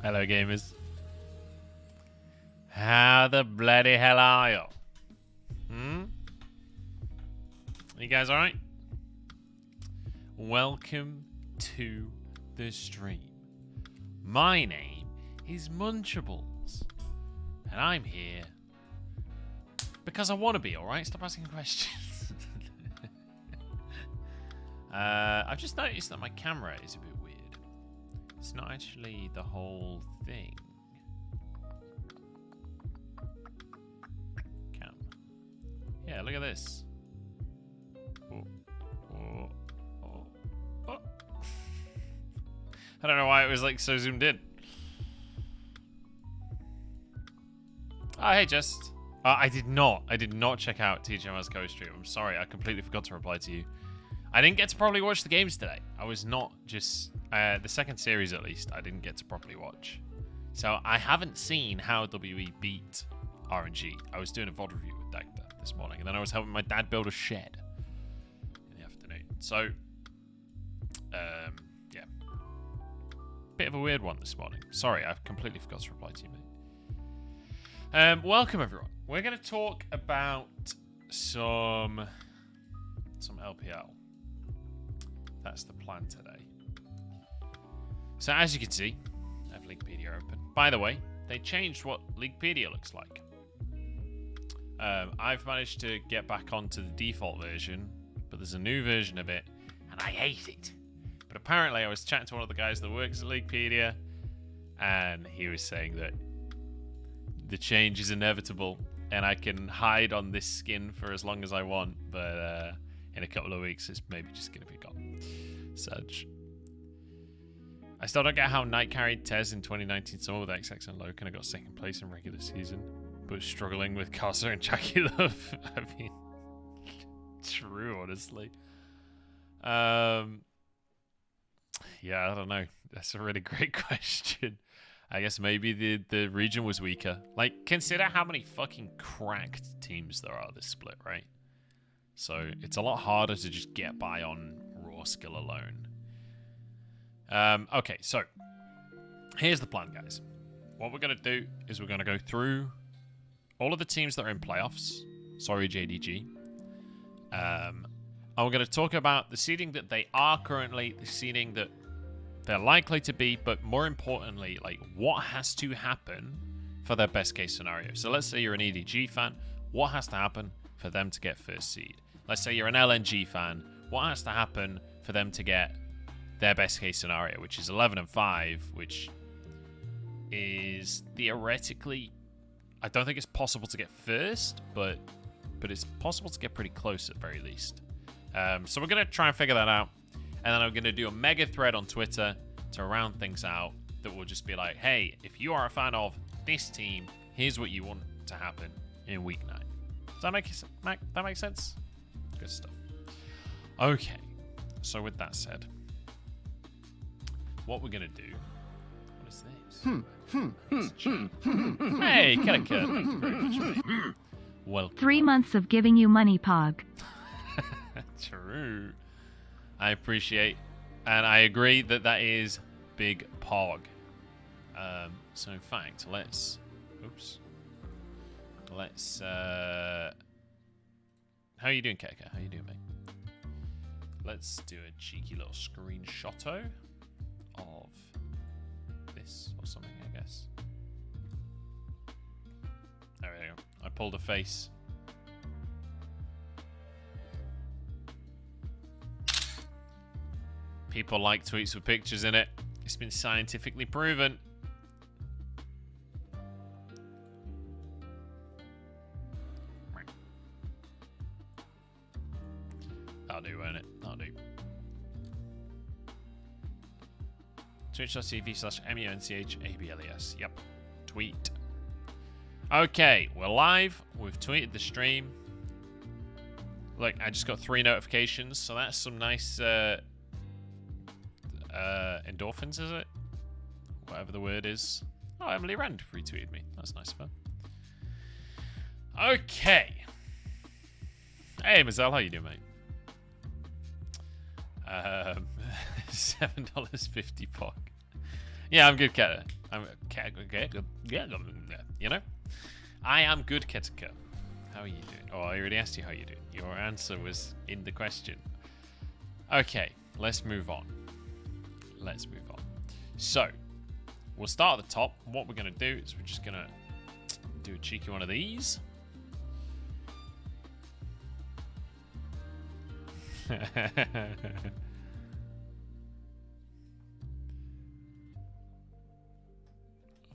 Hello, gamers. How the bloody hell are you? You guys alright? Welcome to the stream. My name is Munchables, and I'm here because I want to be, alright? Stop asking questions. I've just noticed that my camera is a bit weird. It's not actually the whole thing. Cam. Yeah, look at this. Oh. I don't know why it was like so zoomed in. Oh, hey, Jess. I did not check out TGM's co-stream. I'm sorry, I completely forgot to reply to you. I didn't get to properly watch the games today. I was not just... the second series, at least, I didn't get to properly watch. So I haven't seen how WE beat RNG. I was doing a VOD review with Dagda this morning, and then I was helping my dad build a shed in the afternoon. So, yeah. Bit of a weird one this morning. Sorry, I completely forgot to reply to you, mate. Welcome, everyone. We're going to talk about some LPL. That's the plan today. So as you can see, I have Leaguepedia open. By the way, they changed what Leaguepedia looks like. I've managed to get back onto the default version, but there's a new version of it, and I hate it. But apparently I was chatting to one of the guys that works at Leaguepedia, and he was saying that the change is inevitable, and I can hide on this skin for as long as I want, but in a couple of weeks it's maybe just going to be gone. Such. I still don't get how Knight carried Tez in 2019 summer with XX and Loken. I got second place in regular season, but struggling with Casa and Jackie Love. I mean, true, honestly. Yeah, I don't know. That's a really great question. I guess maybe the region was weaker. Like, consider how many fucking cracked teams there are this split, right? So it's a lot harder to just get by on raw skill alone. Okay, so here's the plan, guys. What we're going to do is we're going to go through all of the teams that are in playoffs. Sorry, JDG. And we're going to talk about the seeding that they are currently, the seeding that they're likely to be, but more importantly, like, what has to happen for their best case scenario. So let's say you're an EDG fan. What has to happen for them to get first seed? Let's say you're an LNG fan. What has to happen for them to get their best case scenario, which is 11-5, which is theoretically, I don't think it's possible to get first, but it's possible to get pretty close at very least. So we're going to try and figure that out. And then I'm going to do a mega thread on Twitter to round things out that will just be like, hey, if you are a fan of this team, here's what you want to happen in week 9. Does that make sense? Good stuff. Okay, so with that said, what we're going to do... What is this? Hey, Kelly. Thank you very much, mate. Welcome. 3 months of giving you money, Pog. True. I appreciate, and I agree that that is big Pog. So in fact, let's... Oops. Let's... How are you doing, Keka? How you doing, mate? Let's do a cheeky little screenshotto of this or something, I guess. There we go. I pulled a face. People like tweets with pictures in it. It's been scientifically proven. That'll do, won't it? That'll do. Twitch.tv/MUNCHABLES. Yep. Tweet. Okay, we're live. We've tweeted the stream. Look, I just got 3 notifications, so that's some nice endorphins, is it? Whatever the word is. Oh, Emily Rand retweeted me. That's nice of her. Okay. Hey, Mazel, how you doing, mate? $7.50 Pog. Yeah, I'm good, Keta. you know? I am good, Ketika. How are you doing? Oh, I already asked you how you doing. Your answer was in the question. Okay, let's move on. So, we'll start at the top. What we're going to do is we're just going to do a cheeky one of these.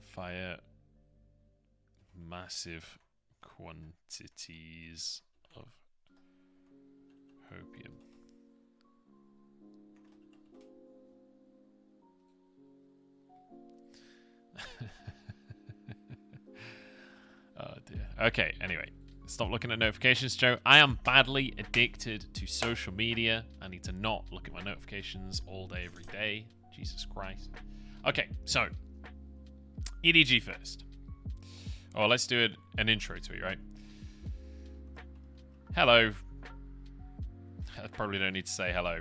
Fire massive quantities of hopium. Oh dear. Okay, anyway. Stop looking at notifications, Joe. I am badly addicted to social media. I need to not look at my notifications all day, every day. Jesus Christ. Okay, so EDG first. Oh, let's do an intro to it, right? Hello. I probably don't need to say hello.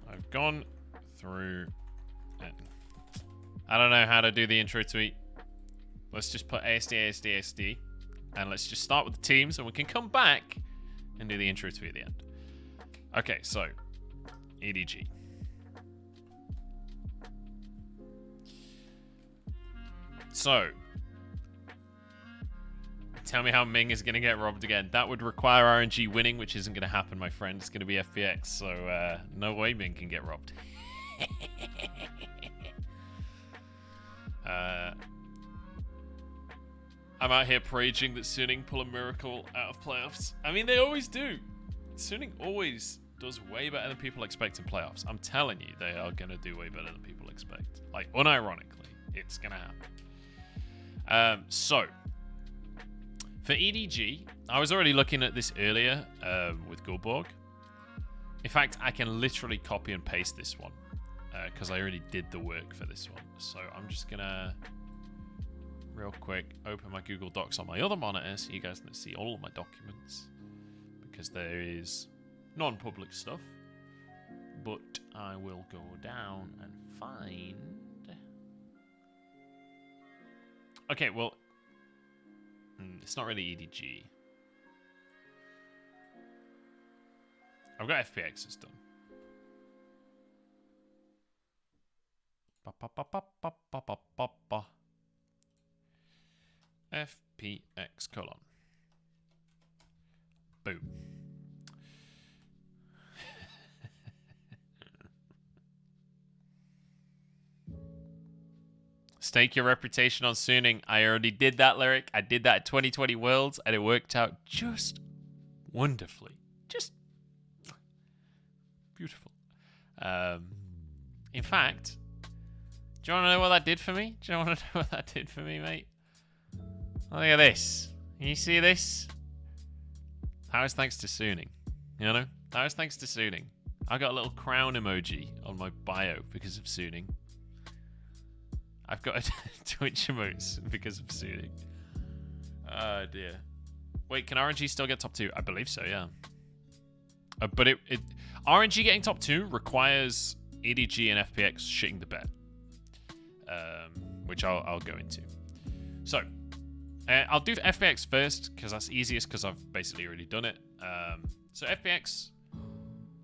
I've gone through and I don't know how to do the intro tweet. Let's just put ASD, and let's just start with the teams, and we can come back and do the intro tweet at the end. Okay, so EDG. So, tell me how Ming is going to get robbed again. That would require RNG winning, which isn't going to happen, my friend. It's going to be FPX, so no way Ming can get robbed. I'm out here raging that Suning pull a miracle out of playoffs. I mean, they always do. Suning always does way better than people expect in playoffs. I'm telling you, they are going to do way better than people expect. Like, unironically, it's going to happen. So, for EDG, I was already looking at this earlier with Gulborg. In fact, I can literally copy and paste this one because I already did the work for this one. So I'm just going to, real quick, open my Google Docs on my other monitor so you guys can see all of my documents because there is non-public stuff. But I will go down and find... Okay, well, it's not really EDG. I've got FPXs done. FPX colon. Boom. Stake your reputation on Suning. I already did that, Lyric. I did that at 2020 Worlds, and it worked out just wonderfully. Just beautiful. In fact, do you want to know what that did for me? Do you want to know what that did for me, mate? Look at this. Can you see this? That was thanks to Suning. You know? That was thanks to Suning. I got a little crown emoji on my bio because of Suning. I've got a Twitch emotes because of Suning. Oh dear. Wait, can RNG still get top 2? I believe so, yeah. But RNG getting top 2 requires EDG and FPX shitting the bed. Which I'll go into. So, I'll do FPX first because that's easiest because I've basically already done it. So FPX,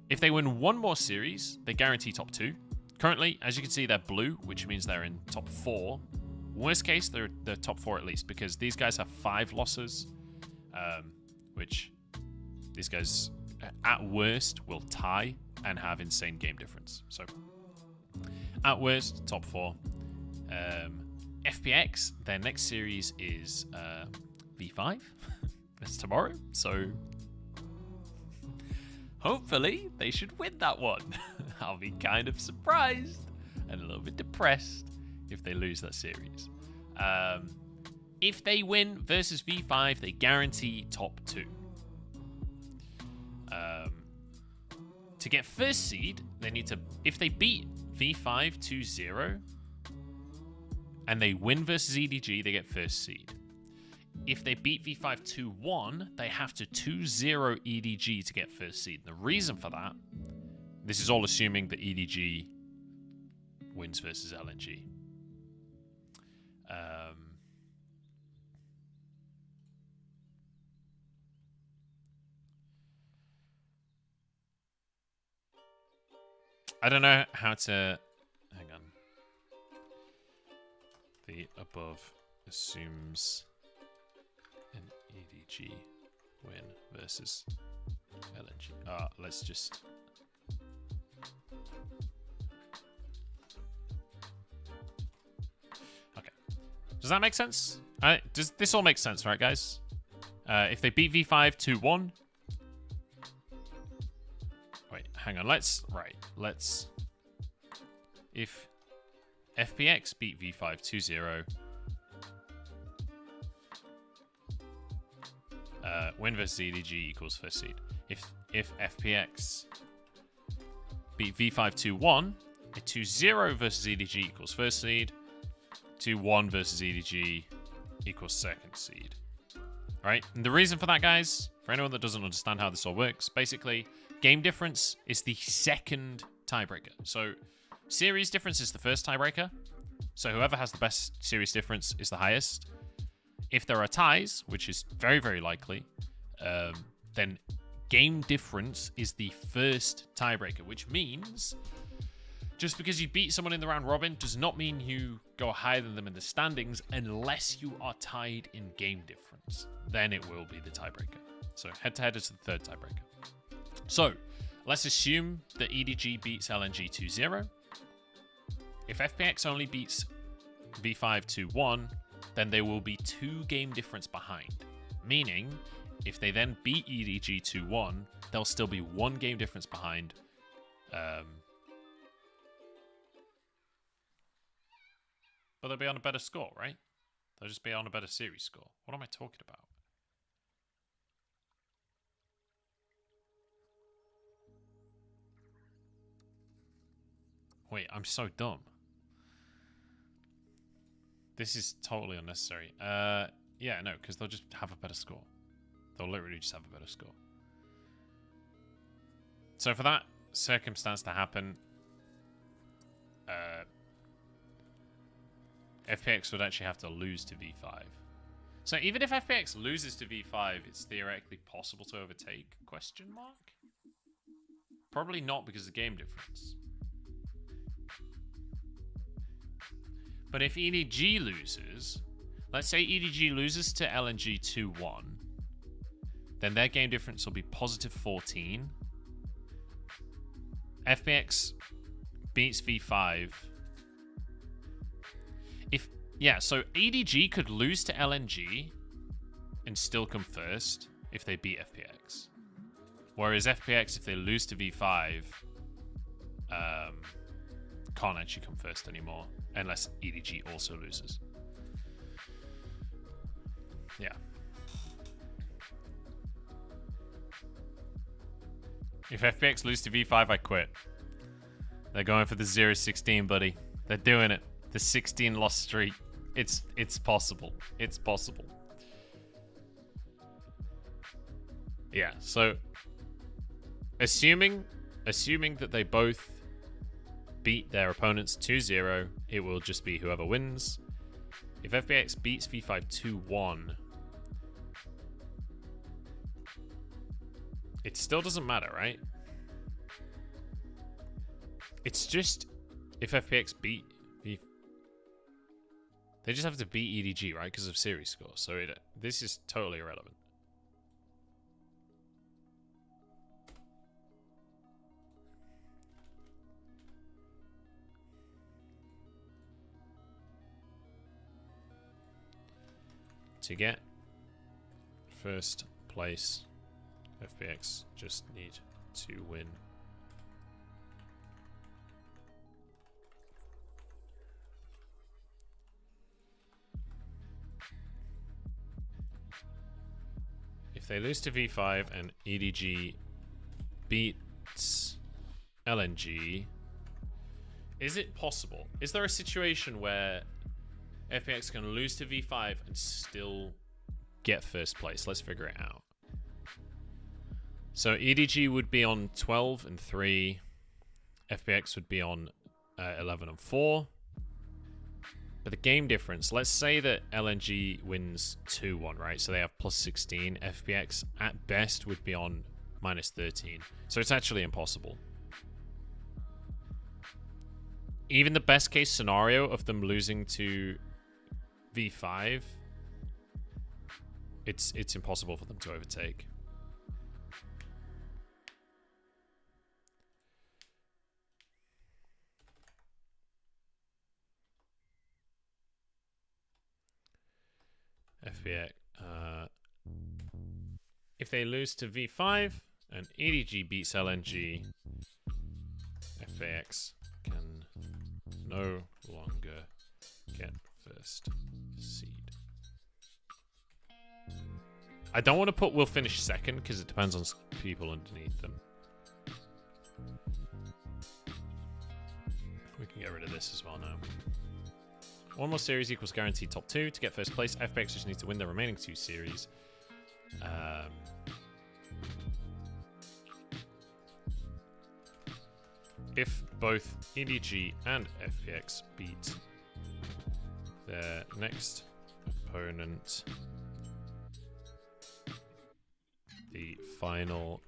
if they win one more series, they guarantee top 2. Currently, as you can see, they're blue, which means they're in top 4. Worst case, they're top 4 at least, because these guys have 5 losses, which these guys, at worst, will tie and have insane game difference. So, at worst, top 4. FPX, their next series is V5. That's tomorrow, so hopefully they should win that one. I'll be kind of surprised and a little bit depressed if they lose that series. If they win versus V5, they guarantee top 2. To get first seed, they need to, if they beat V5 2-0 and they win versus EDG, they get first seed. if they beat V5 2-1, they have to 2-0 EDG to get first seed. And the reason for that, this is all assuming that EDG wins versus LNG. I don't know how to... Hang on. The above assumes an EDG win versus LNG. Let's just... Okay. Does that make sense? Does this all make sense, right, guys? If they beat V5 2-1... Wait, hang on. Let's... If FPX beat V5 2-0... win versus EDG equals first seed. If FPX beat V5 2-1, a 2-0 versus EDG equals first seed. 2-1 versus EDG equals second seed. Right? And the reason for that, guys, for anyone that doesn't understand how this all works, basically, game difference is the second tiebreaker. So, series difference is the first tiebreaker. So, whoever has the best series difference is the highest. If there are ties, which is very, very likely, then game difference is the first tiebreaker, which means just because you beat someone in the round robin does not mean you go higher than them in the standings unless you are tied in game difference. Then it will be the tiebreaker. So head-to-head is the third tiebreaker. So let's assume that EDG beats LNG 2-0. If FPX only beats V5 2-1, then they will be 2 game difference behind. Meaning, if they then beat EDG 2-1, they'll still be 1 game difference behind. But they'll be on a better score, right? They'll just be on a better series score. What am I talking about? Wait, I'm so dumb. This is totally unnecessary. Yeah, no, because they'll just have a better score. They'll literally just have a better score. So for that circumstance to happen, FPX would actually have to lose to V5. So even if FPX loses to V5, it's theoretically possible to overtake, question mark? Probably not because of the game difference. But if EDG loses, let's say EDG loses to LNG 2-1, then their game difference will be positive 14. FPX beats V5. So EDG could lose to LNG and still come first if they beat FPX. Whereas FPX, if they lose to V5, can't actually come first anymore unless EDG also loses. Yeah. If FPX lose to V5, I quit. They're going for the 0-16, buddy. They're doing it. The 16 loss streak. It's possible. It's possible. Yeah, so assuming that they both beat their opponents 2-0, it will just be whoever wins. If FPX beats V5 2-1, it still doesn't matter, right? It's just if FPX beat V... They just have to beat EDG, right? Because of series score. So this is totally irrelevant. To get first place, FPX just need to win. If they lose to V5 and EDG beats LNG, is it possible? Is there a situation where FPX can lose to V5 and still get first place. Let's figure it out. So EDG would be on 12 and 3. FPX would be on 11 and 4. But the game difference, let's say that LNG wins 2-1, right? So they have plus 16. FPX at best would be on minus 13. So it's actually impossible. Even the best case scenario of them losing to V5, it's impossible for them to overtake. FPX. If they lose to V5 and EDG beats LNG, FPX can no longer get first seed. I don't want to put will finish second because it depends on people underneath them. We can get rid of this as well now. One more series equals guaranteed top 2. To get first place, FPX just needs to win the remaining 2 series. If both EDG and FPX beat their next opponent, the final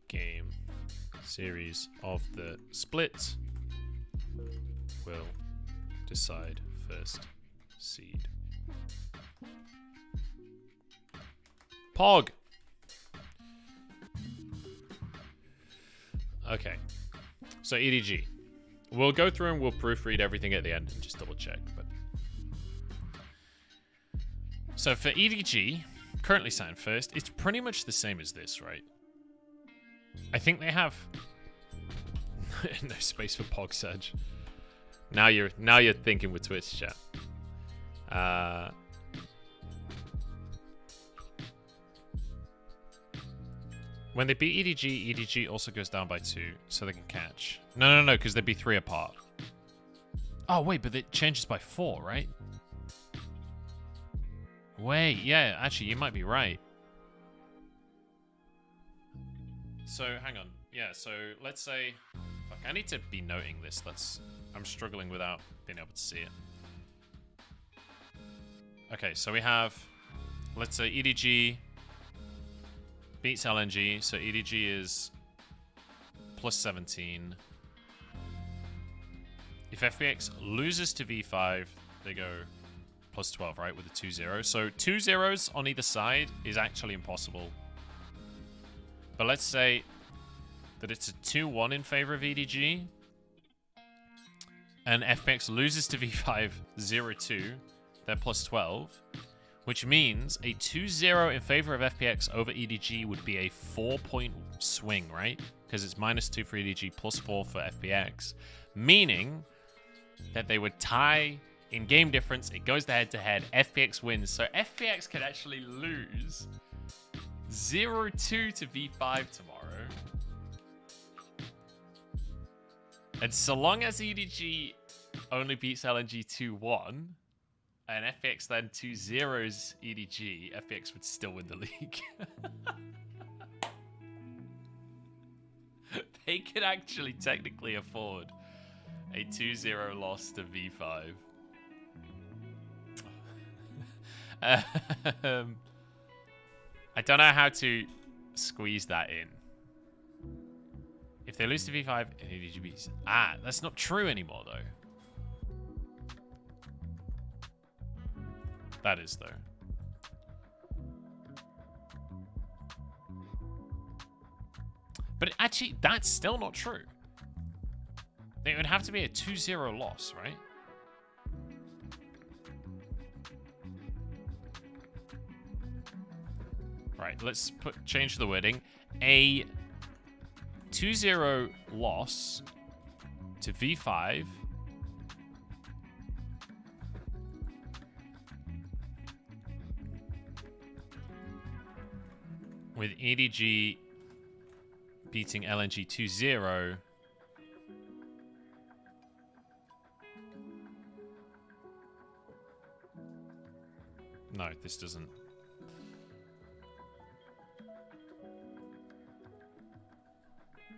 game series of the split will decide first seed. Pog! Okay. So EDG. We'll go through and we'll proofread everything at the end and just double check. But so for EDG, currently signed first, it's pretty much the same as this, right? I think they have no space for Pog Surge. Now you're thinking with Twitch chat. When they beat EDG, EDG also goes down by 2, so they can catch. No, because they'd be 3 apart. Oh wait, but it changes by 4, right? Wait, yeah, actually, you might be right. So hang on, yeah. So let's say, fuck, I need to be noting this. I'm struggling without being able to see it. Okay, so we have, let's say EDG beats LNG, so EDG is plus 17. If FPX loses to V5, they go plus 12, right, with a 2-0. So 2 zeros on either side is actually impossible. But let's say that it's a 2-1 in favor of EDG, and FPX loses to V5 0-2, they're plus 12, which means a 2-0 in favor of FPX over EDG would be a 4-point swing, right? Because it's minus 2 for EDG, plus 4 for FPX. Meaning that they would tie in game difference. It goes to head-to-head. FPX wins. So FPX could actually lose 0-2 to V5 tomorrow. And so long as EDG only beats LNG 2-1... and FPX then 2-0s EDG, FPX would still win the league. They could actually technically afford a 2-0 loss to V5. I don't know how to squeeze that in. If they lose to V5 and EDG beats... that's not true anymore, though. That is, though. But actually, that's still not true. It would have to be a 2-0 loss, right? Right, let's change the wording. A 2-0 loss to V5 with EDG beating LNG 2-0. No, this doesn't.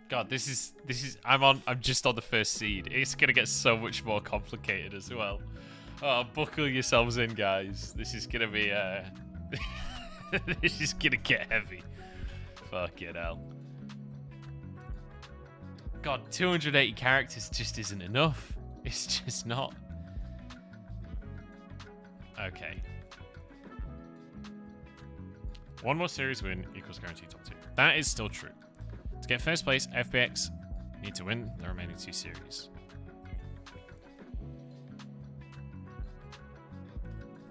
God, this is. I'm just on the first seed. It's gonna get so much more complicated as well. Oh, buckle yourselves in, guys. This is gonna be. This is gonna get heavy. Fucking hell. God, 280 characters just isn't enough. It's just not. Okay. One more series win equals guaranteed top 2. That is still true. To get first place, FPX need to win the remaining 2 series.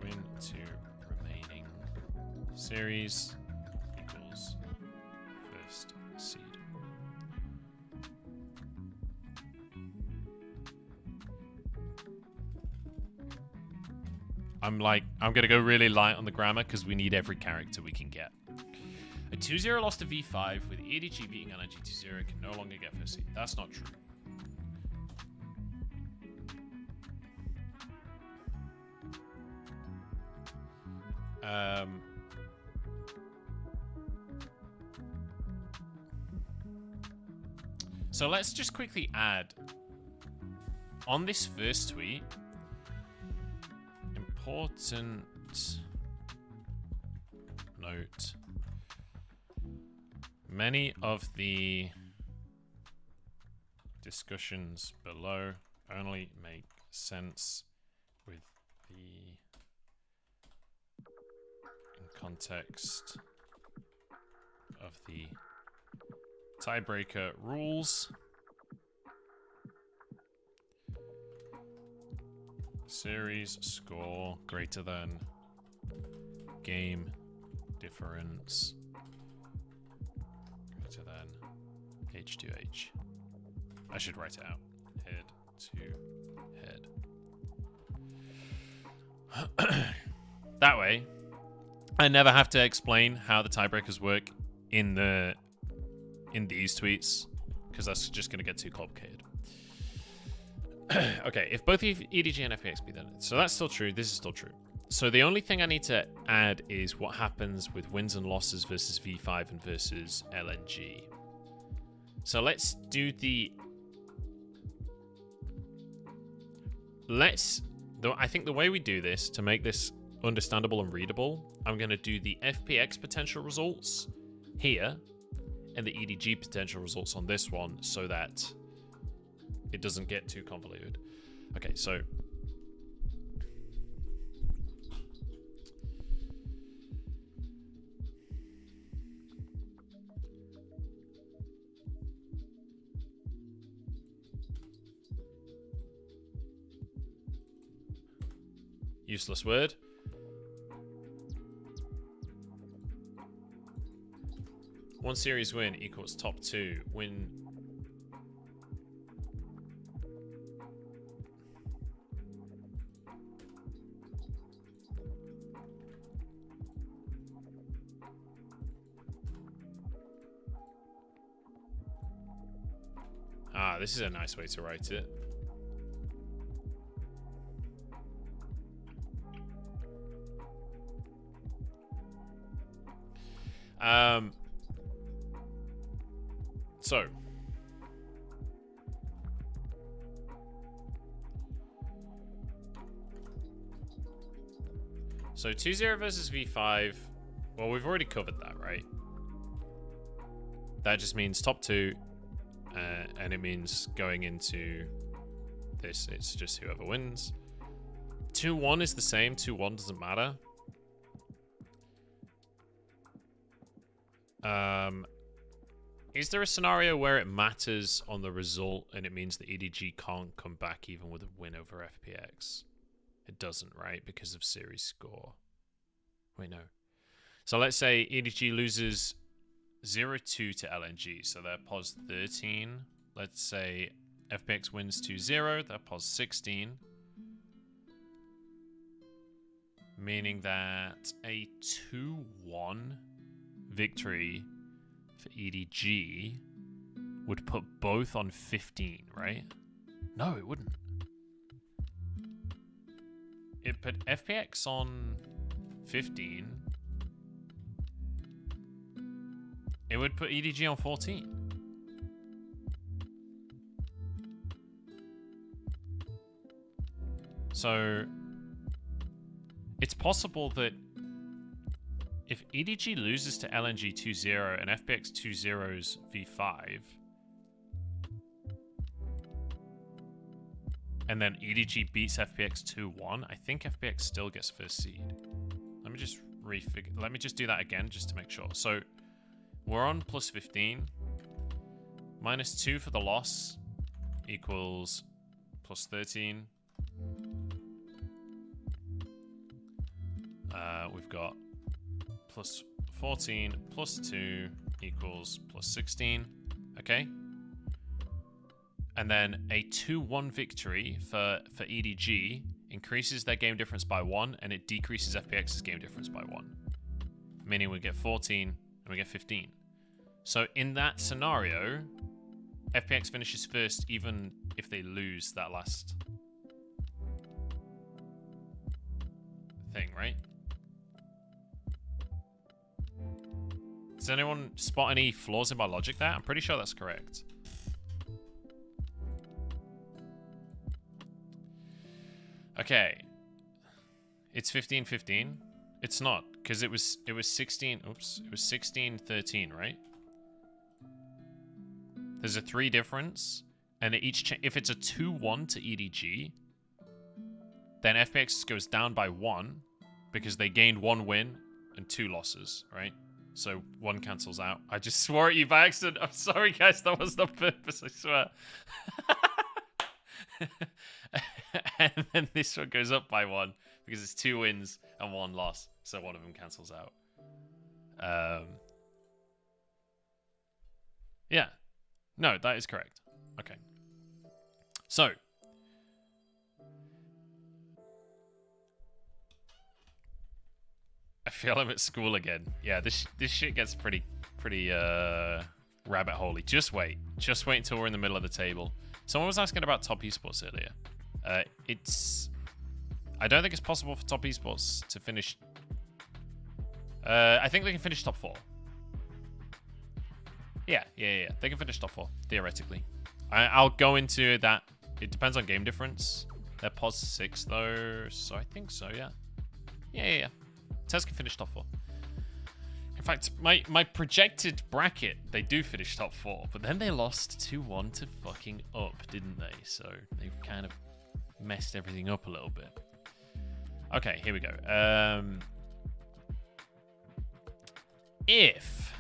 Win 2 remaining series equals first seed. I'm going to go really light on the grammar because we need every character we can get. A 2-0 loss to V5 with EDG beating LNG 2-0 can no longer get first seed. That's not true. So let's just quickly add on this first tweet. Important note. Many of the discussions below only make sense with the context of the tiebreaker rules. Series score greater than game difference greater than H2H. I should write it out. Head to head. That way, I never have to explain how the tiebreakers work in these tweets, because that's just going to get too complicated. Okay, if both EDG and FPX be then, so that's still true. This is still true. So the only thing I need to add is what happens with wins and losses versus V5 and versus LNG. So let's do the. I think the way we do this to make this understandable and readable, I'm going to do the FPX potential results here and the EDG potential results on this one so that it doesn't get too convoluted. Okay, so useless word. One series win equals top 2. Win. This is a nice way to write it. So 2-0 versus V5. Well, we've already covered that, right? That just means top 2. And it means going into this, it's just whoever wins. 2-1 is the same. 2-1 doesn't matter. Is there a scenario where it matters on the result and it means the EDG can't come back even with a win over FPX? It doesn't, right? Because of series score. Wait, no. So let's say EDG loses 0-2 to LNG, so they're pos 13. Let's say FPX wins 2-0, they're pos 16. Meaning that a 2-1 victory for EDG would put both on 15, right? No, it wouldn't. It put FPX on 15. It would put EDG on 14. So it's possible that if EDG loses to LNG 2-0 and FPX 2-0's V5, and then EDG beats FPX 2-1, I think FPX still gets first seed. Let me just let me just do that again just to make sure. So we're on plus 15. Minus 2 for the loss equals plus 13. We've got plus 14 plus 2 equals plus 16. Okay. And then a 2-1 victory for EDG increases their game difference by 1, and it decreases FPX's game difference by 1. Meaning we get 14 and we get 15. So in that scenario, FPX finishes first even if they lose that last thing, right? Does anyone spot any flaws in my logic there? I'm pretty sure that's correct. Okay. It's 15-15. It's not, because it was 16. Oops, it was 16-13, right? There's a 3 difference, and if it's a 2-1 to EDG, then FPX goes down by 1 because they gained 1 win and 2 losses, right? So 1 cancels out. I just swore at you by accident. I'm sorry, guys. That was not purpose, I swear. And then this one goes up by 1 because it's 2 wins and 1 loss. So one of them cancels out. Yeah. No, that is correct. Okay. So. I feel I'm at school again. Yeah, this shit gets pretty rabbit holey. Just wait until we're in the middle of the table. Someone was asking about top esports earlier. I don't think it's possible for top esports to finish. I think they can finish top 4. Yeah. They can finish top 4 theoretically. I'll go into that. It depends on game difference. They're pos 6 though, so I think so. Yeah. Yeah. Tez can finish top 4. In fact, my projected bracket, they do finish top 4, but then they lost 2-1 to fucking Up, didn't they? So they've kind of messed everything up a little bit. Okay, here we go. If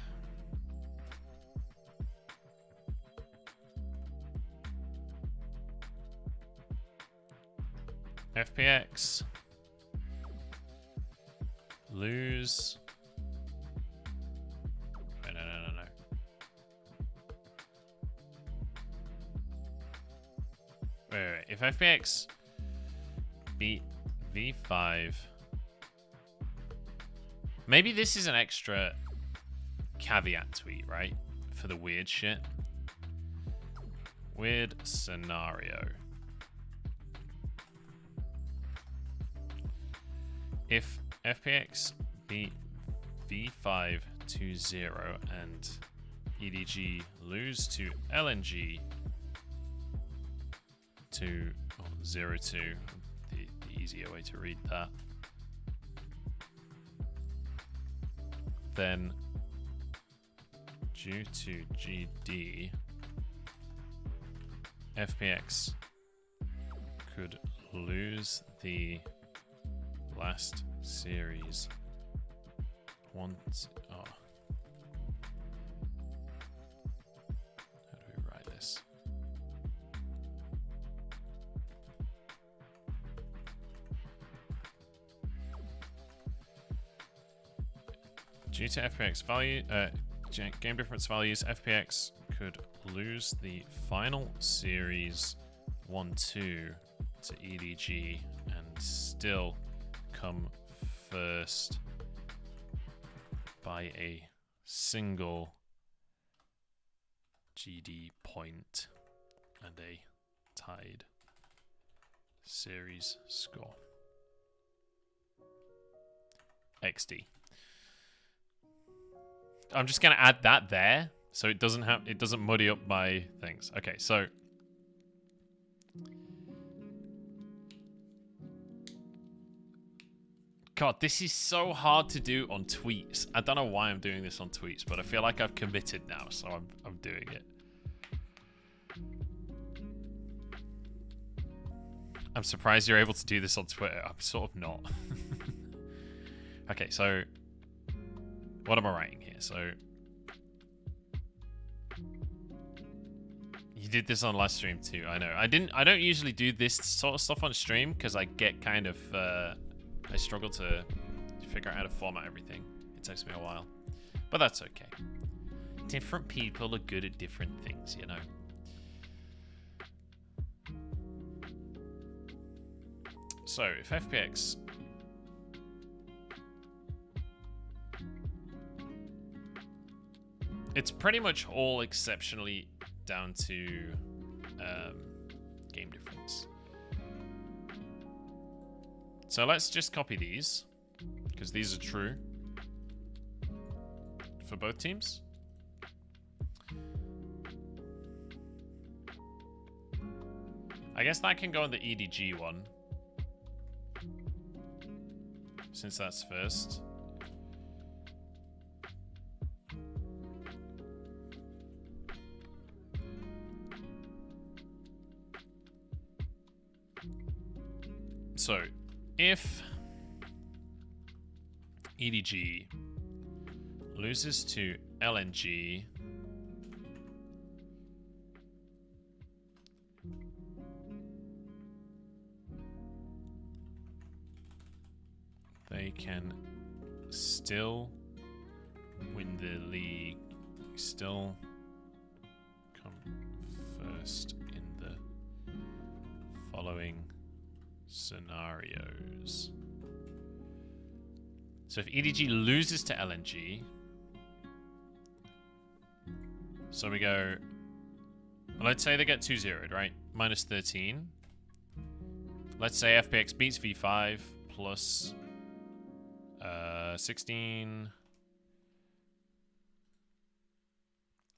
FPX lose. No. Wait. If FPX beat V5, maybe this is an extra caveat tweet, right? For the weird shit. Weird scenario. If FPX beat V5 2-0 and EDG lose to LNG to 0-2, the easier way to read that, then due to GD, FPX could lose the last series. How do we write this? Due to FPX value, game difference values, FPX could lose the final series 1-2 to EDG and still come first by a single GD point and a tied series score. XD. I'm just gonna add that there so it doesn't muddy up my things. Okay, so God, this is so hard to do on tweets. I don't know why I'm doing this on tweets, but I feel like I've committed now, so I'm doing it. I'm surprised you're able to do this on Twitter. I'm sort of not. Okay, so what am I writing here? So you did this on last stream too. I know. I don't usually do this sort of stuff on stream because I get kind of I struggle to figure out how to format everything. It takes me a while, but that's okay. Different people are good at different things, you know. So if FPX it's pretty much all exceptionally down to game difference. So let's just copy these because these are true for both teams. I guess that can go on the EDG one since that's first. So, if EDG loses to LNG, they can still win the league, still come first in the following scenarios. So if EDG loses to LNG, so we go, well, let's say they get 2-0'd, right? Minus 13. Let's say FPX beats V5 plus 16.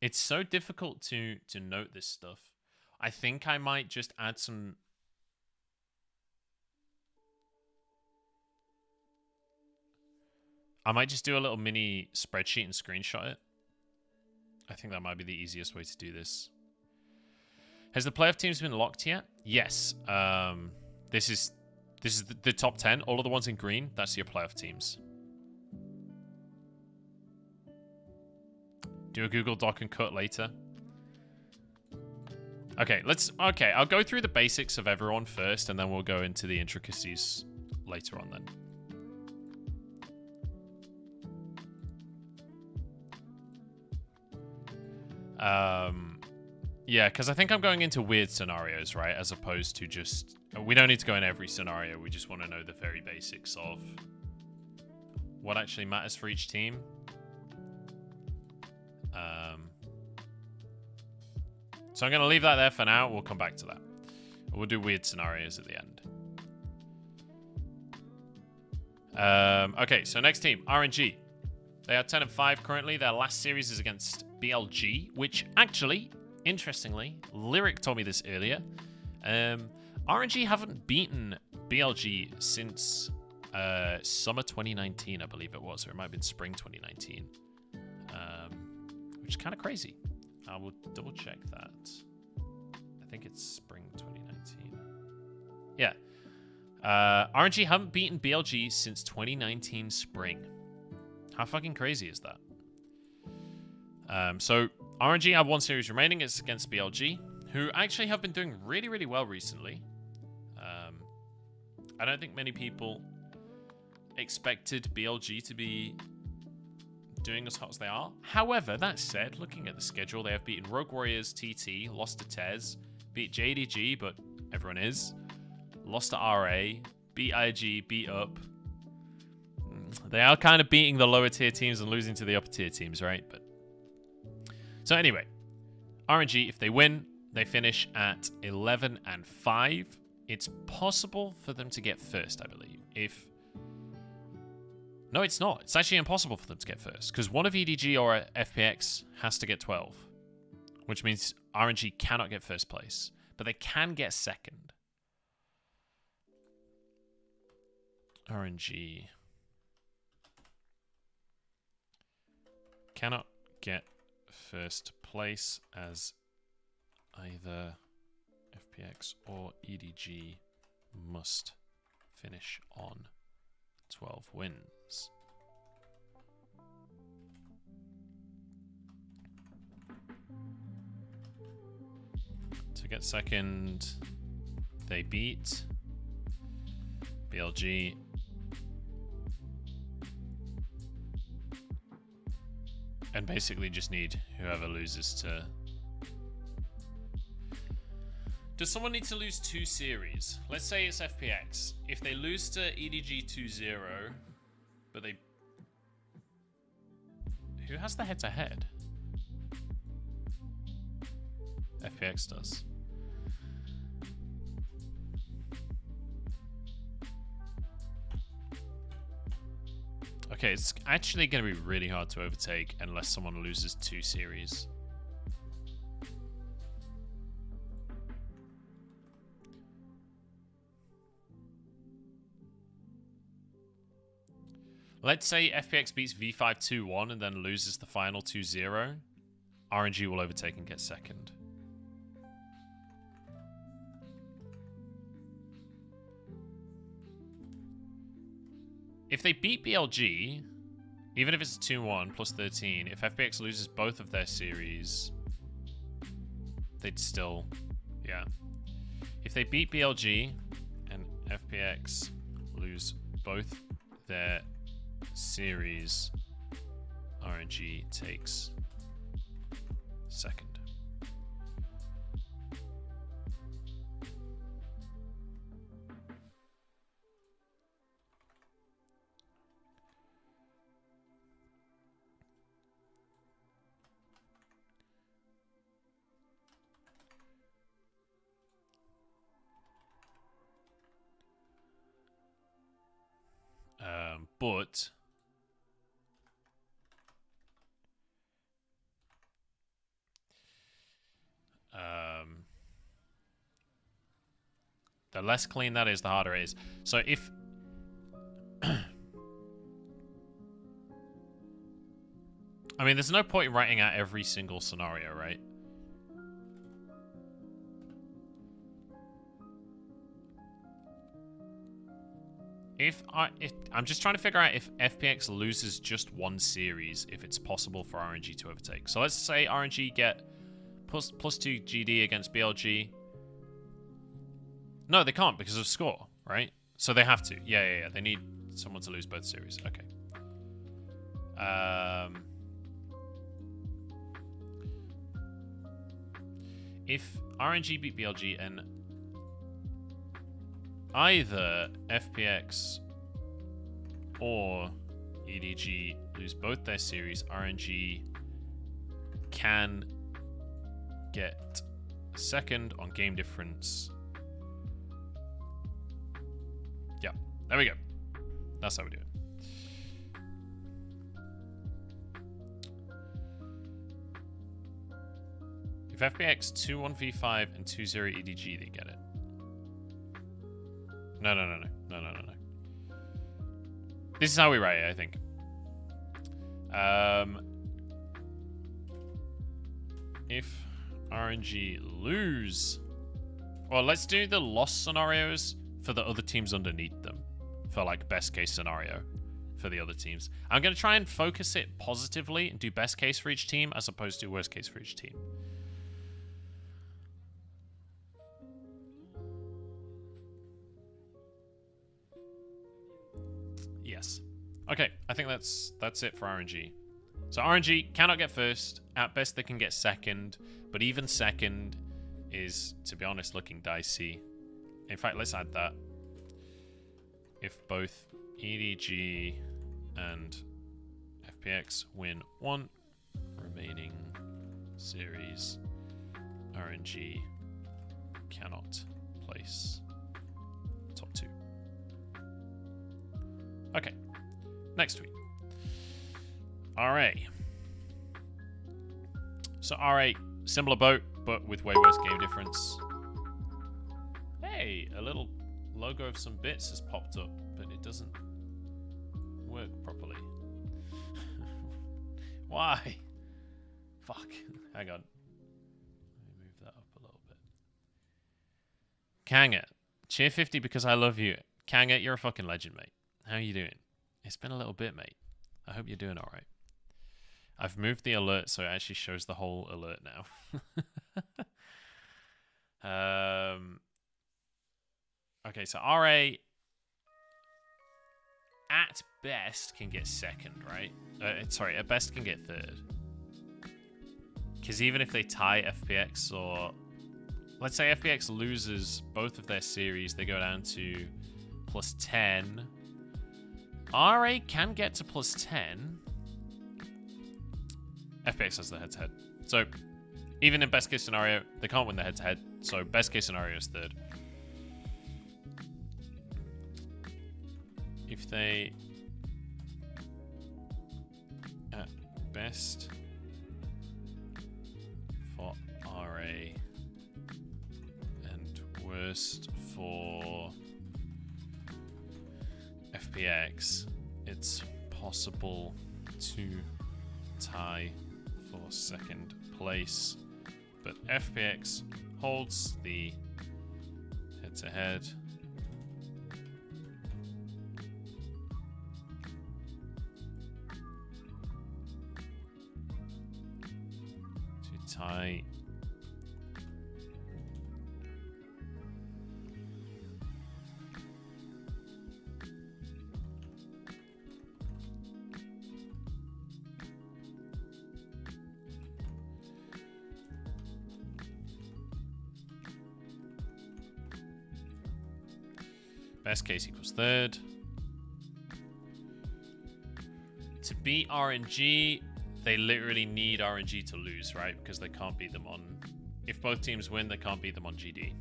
It's so difficult to note this stuff. I think I might just add some. I might just do a little mini spreadsheet and screenshot it. I think that might be the easiest way to do this. Has the playoff teams been locked yet? Yes. This is the top 10. All of the ones in green, that's your playoff teams. Do a Google Doc and cut later. Okay, I'll go through the basics of everyone first, and then we'll go into the intricacies later on then. Yeah, because I think I'm going into weird scenarios, right? As opposed to just... We don't need to go in every scenario. We just want to know the very basics of what actually matters for each team. So I'm going to leave that there for now. We'll come back to that. We'll do weird scenarios at the end. Okay, so next team, RNG. They are 10-5 currently. Their last series is against BLG, which actually, interestingly, Lyric told me this earlier. RNG haven't beaten BLG since summer 2019, I believe it was, or it might have been spring 2019, which is kind of crazy. I will double check that. I think it's spring 2019. Yeah. RNG haven't beaten BLG since 2019 spring. How fucking crazy is that? So RNG have one series remaining. It's against BLG, who actually have been doing really, really well recently. I don't think many people expected BLG to be doing as hot as they are. However, that said, looking at the schedule, they have beaten Rogue Warriors, TT, lost to Tez, beat JDG, but everyone is, lost to RA, beat IG, beat Up. They are kind of beating the lower tier teams and losing to the upper tier teams, right? But so anyway, RNG, if they win, they finish at 11-5. It's possible for them to get first, I believe. No, it's not. It's actually impossible for them to get first because one of EDG or FPX has to get 12, which means RNG cannot get first place, but they can get second. RNG. cannot get first place as either FPX or EDG must finish on 12 wins. To get second, they beat BLG. And basically just need whoever loses to... Does someone need to lose 2 series? Let's say it's FPX. If they lose to EDG 2-0, but they... Who has the head-to-head? FPX does. Okay, it's actually going to be really hard to overtake unless someone loses 2 series. Let's say FPX beats V5 2-1 and then loses the final 2-0. RNG will overtake and get second. If they beat BLG, even if it's 2-1 plus 13, if FPX loses both of their series, they'd still... Yeah. If they beat BLG and FPX lose both their series, RNG takes second. But the less clean that is, the harder it is. So if I mean, there's no point in writing out every single scenario, right? I'm just trying to figure out if FPX loses just 1 series, if it's possible for RNG to overtake. So let's say RNG get plus 2 GD against BLG. No, they can't because of score, right? So they have to. Yeah. They need someone to lose both series. Okay. If RNG beat BLG and either FPX or EDG lose both their series, RNG can get second on game difference. Yeah, there we go. That's how we do it. If FPX 2-1v5 and 2-0 EDG, they get it. No. This is how we write it, I think. If RNG lose... Well, let's do the loss scenarios for the other teams underneath them. For, like, best case scenario for the other teams. I'm going to try and focus it positively and do best case for each team as opposed to worst case for each team. Yes. Okay, I think that's it for RNG. So RNG cannot get first. At best, they can get second. But even second is, to be honest, looking dicey. In fact, let's add that. If both EDG and FPX win 1 remaining series, RNG cannot place top 2. Okay, next tweet. RA. So RA, similar boat, but with way worse game difference. Hey, a little logo of some bits has popped up, but it doesn't work properly. Why? Fuck. Hang on. Let me move that up a little bit. Kanga. Cheer 50 because I love you. Kanga, you're a fucking legend, mate. How are you doing? It's been a little bit, mate. I hope you're doing alright. I've moved the alert so it actually shows the whole alert now. Okay, so RA at best can get second, right? Sorry, at best can get third. Because even if they tie FPX or... Let's say FPX loses both of their series, they go down to plus 10. RA can get to plus 10. FPX has the head-to-head. So, even in best case scenario, they can't win the head-to-head. So, best case scenario is third. If they... At best... For RA... And worst for... FPX... It's possible to tie for second place, but FPX holds the head-to-head. To tie best case equals third. To beat RNG, they literally need RNG to lose, right? Because they can't beat them on... If both teams win, they can't beat them on GD.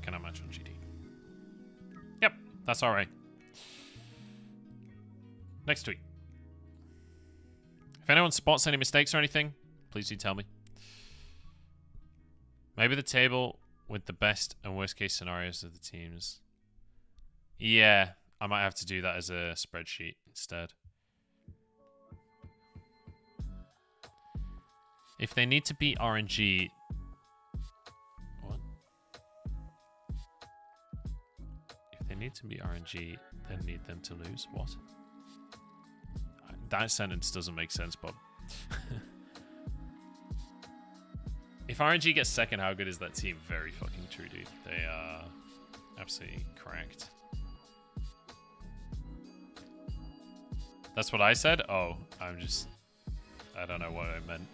Cannot match on GD. Yep, that's alright. Next tweet. If anyone spots any mistakes or anything, please do tell me. Maybe the table with the best and worst case scenarios of the teams. Yeah, I might have to do that as a spreadsheet instead. If they need to beat RNG... What? If they need to beat RNG, then need them to lose. What? That sentence doesn't make sense, Bob. If RNG gets second, how good is that team? Very fucking true, dude. They are absolutely cracked. That's what I said? Oh, I don't know what I meant.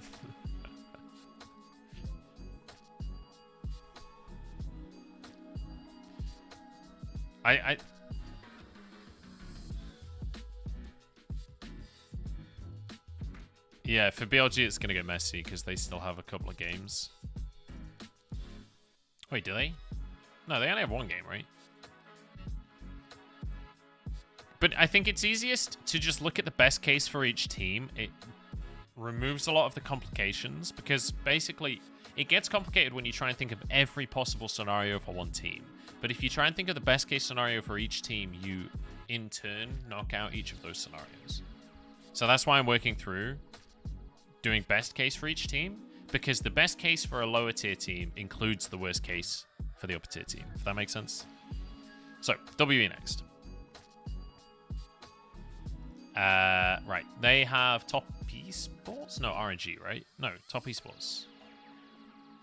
Yeah, for BLG it's going to get messy because they still have a couple of games. Wait, do they? No, they only have one game, right? But I think it's easiest to just look at the best case for each team. It removes a lot of the complications because basically it gets complicated when you try and think of every possible scenario for one team. But if you try and think of the best case scenario for each team, you in turn knock out each of those scenarios. So that's why I'm working through doing best case for each team, because the best case for a lower tier team includes the worst case for the upper tier team, if that makes sense. So, WE next. Right, they have Top Esports? No, RNG, right? No, Top Esports.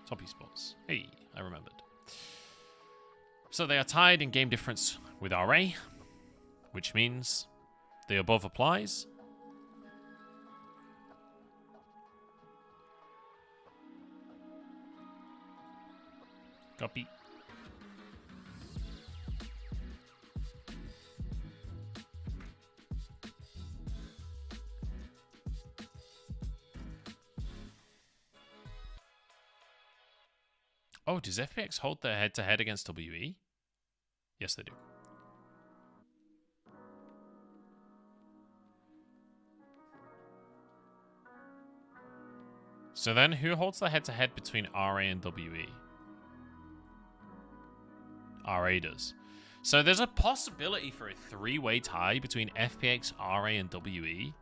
Top Esports. Hey, I remembered. So they are tied in game difference with RA, which means the above applies. Copy. Oh, does FPX hold their head-to-head against WE? Yes, they do. So then who holds the head-to-head between RA and WE? RA does. So there's a possibility for a three-way tie between FPX, RA, and WE.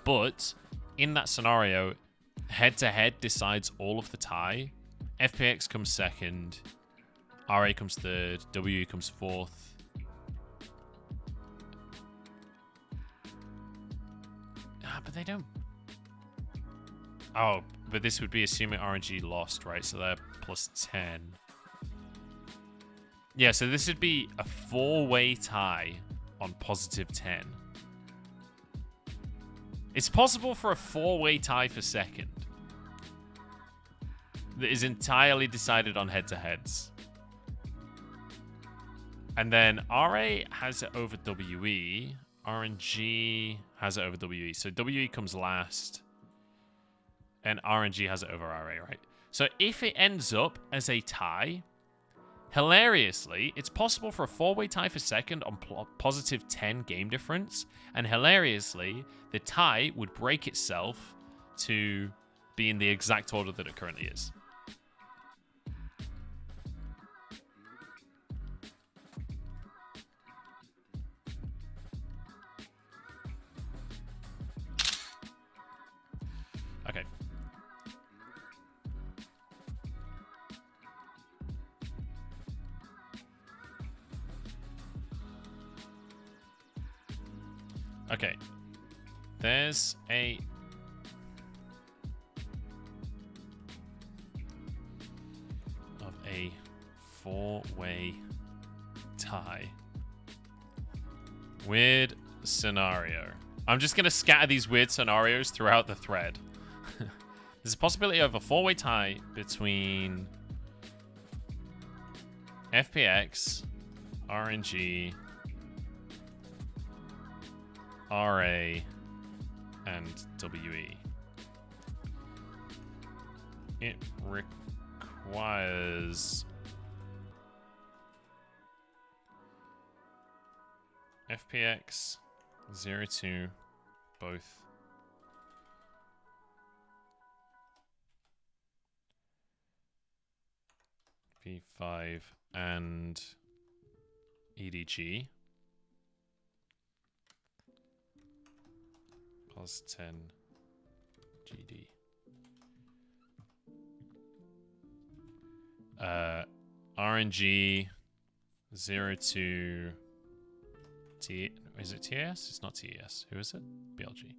But in that scenario, head-to-head decides all of the tie. FPX comes second. RA comes third. WE comes fourth. But they don't... Oh, but this would be assuming RNG lost, right? So they're plus 10. Yeah, so this would be a four-way tie on positive 10. It's possible for a four-way tie for second that is entirely decided on head-to-heads. And then RA has it over WE. RNG has it over WE. So WE comes last. And RNG has it over RA, right? So if it ends up as a tie, hilariously, it's possible for a four-way tie for second on positive 10 game difference. And hilariously, the tie would break itself to be in the exact order that it currently is. Okay. Okay. There's a... of a four-way tie. Weird scenario. I'm just going to scatter these weird scenarios throughout the thread. There's a possibility of a four-way tie between FPX, RNG, RA, and WE. It requires FPX 0-2 both. V5 and EDG. Plus 10 GD. RNG 0-2 T. Is it TAS? It's not TAS. Who is it? BLG.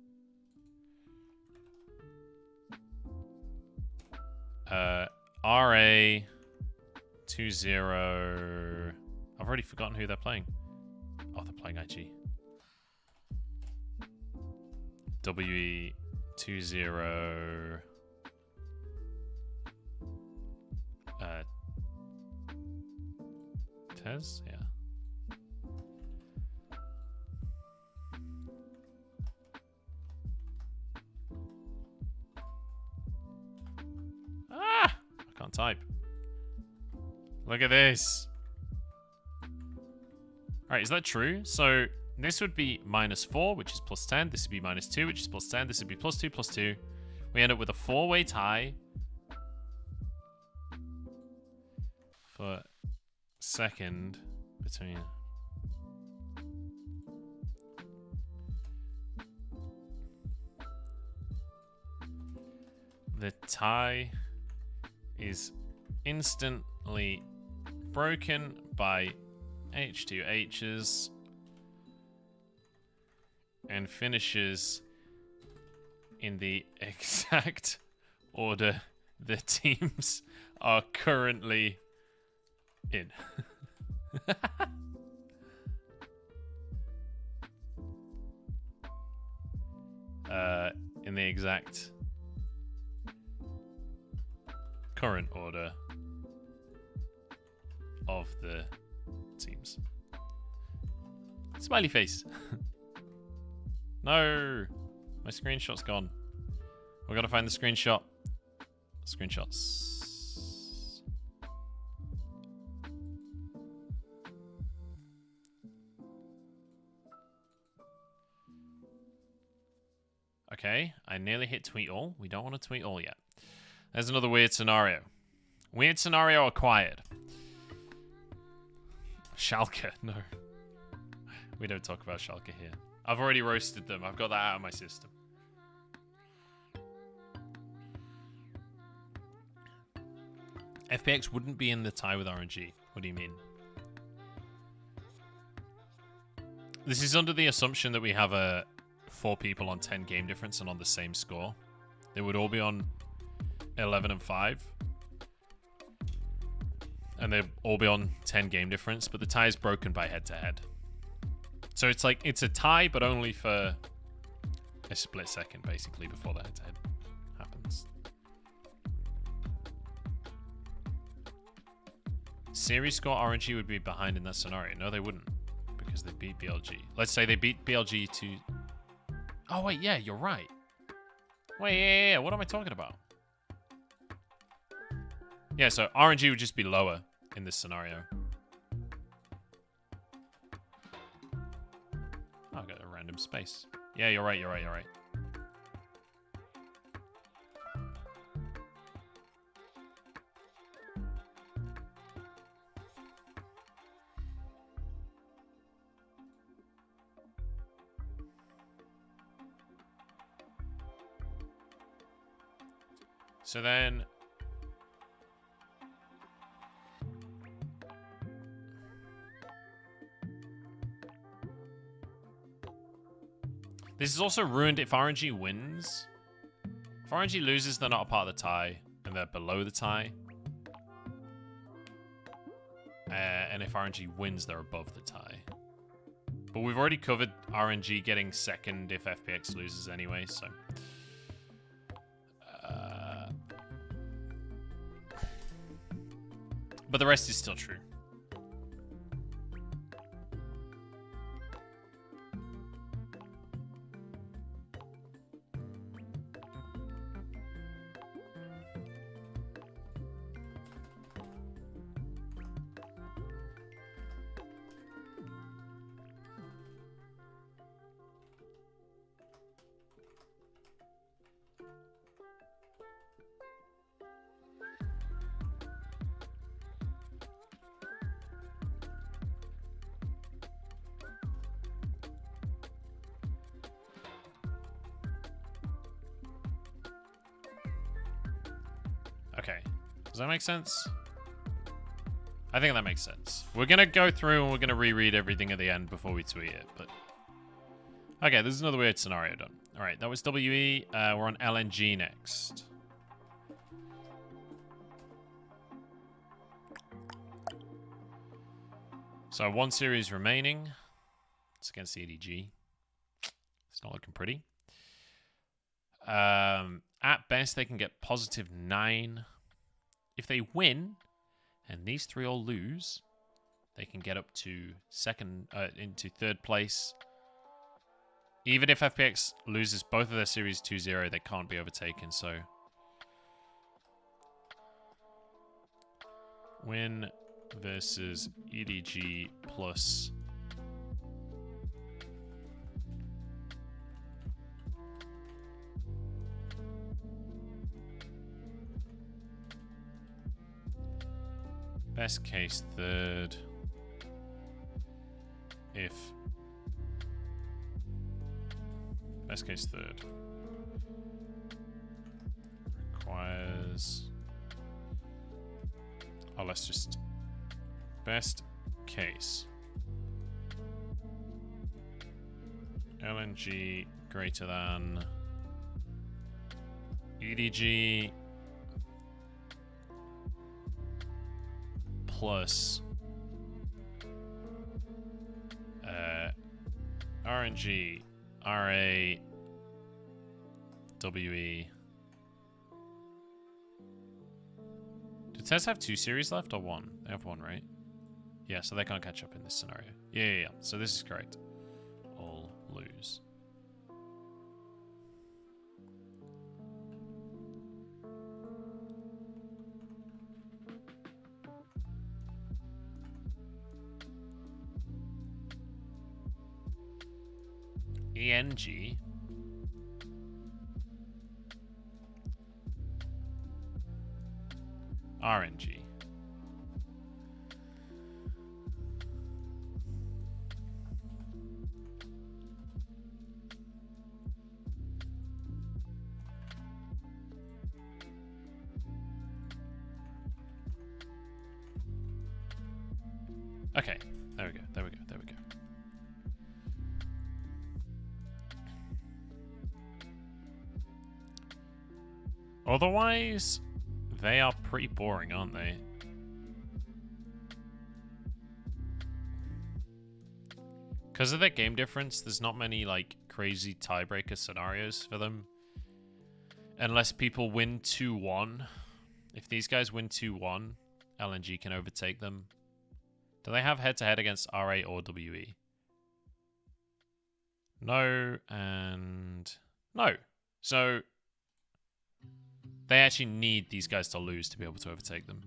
RA 2-0. I've already forgotten who they're playing. Oh, they're playing IG. WE 2-0. Tez? Yeah. Ah! I can't type. Look at this. Alright, is that true? So this would be -4, which is plus 10. This would be -2, which is plus 10. This would be +2, +2. We end up with a four-way tie for second between... The tie is instantly broken by H2H's and finishes in the exact order the teams are currently in. In the exact current order of the teams. Smiley face. No, my screenshot's gone. We gotta find the screenshot. Screenshots. Okay, I nearly hit tweet all. We don't want to tweet all yet. There's another weird scenario. Weird scenario acquired. Schalke, no. We don't talk about Schalke here. I've already roasted them. I've got that out of my system. FPX wouldn't be in the tie with RNG. What do you mean? This is under the assumption that we have 4 people on 10 game difference and on the same score. They would all be on 11 and 5. And they'd all be on 10 game difference, but the tie is broken by head-to-head. So it's like, it's a tie, but only for a split second, basically, before the head-to-head happens. Series score RNG would be behind in that scenario. No, they wouldn't, because they beat BLG. Let's say they beat BLG to... Oh, wait, yeah, you're right. Wait, yeah, what am I talking about? Yeah, so RNG would just be lower in this scenario. Oh, I've got a random space. Yeah, you're right. So then... This is also ruined if RNG wins. If RNG loses, they're not a part of the tie, and they're below the tie. And if RNG wins, they're above the tie. But we've already covered RNG getting second if FPX loses anyway, so... But the rest is still true. Okay. Does that make sense? I think that makes sense. We're going to go through and we're going to reread everything at the end before we tweet it, but... Okay, this is another weird scenario done. Alright, that was WE. We're on LNG next. So, 1 series remaining. It's against EDG. It's not looking pretty. At best, they can get +9. If they win, and these 3 all lose, they can get up to into 3rd place. Even if FPX loses both of their series 2-0, they can't be overtaken, so... Win versus EDG plus... Best case 3rd. If... Best case 3rd. Requires... Oh, let's just... Best case. LNG greater than... EDG... plus RNG, RA, WE. Do TES have 2 series left or 1? They have 1, right? Yeah, so they can't catch up in this scenario. Yeah. So this is correct. All lose. ENG. RNG. Okay, there we go, there we go, there we go. Otherwise, they are pretty boring, aren't they? Because of their game difference, there's not many like crazy tiebreaker scenarios for them. Unless people win 2-1. If these guys win 2-1, LNG can overtake them. Do they have head-to-head against RA or WE? No, and no. So they actually need these guys to lose to be able to overtake them.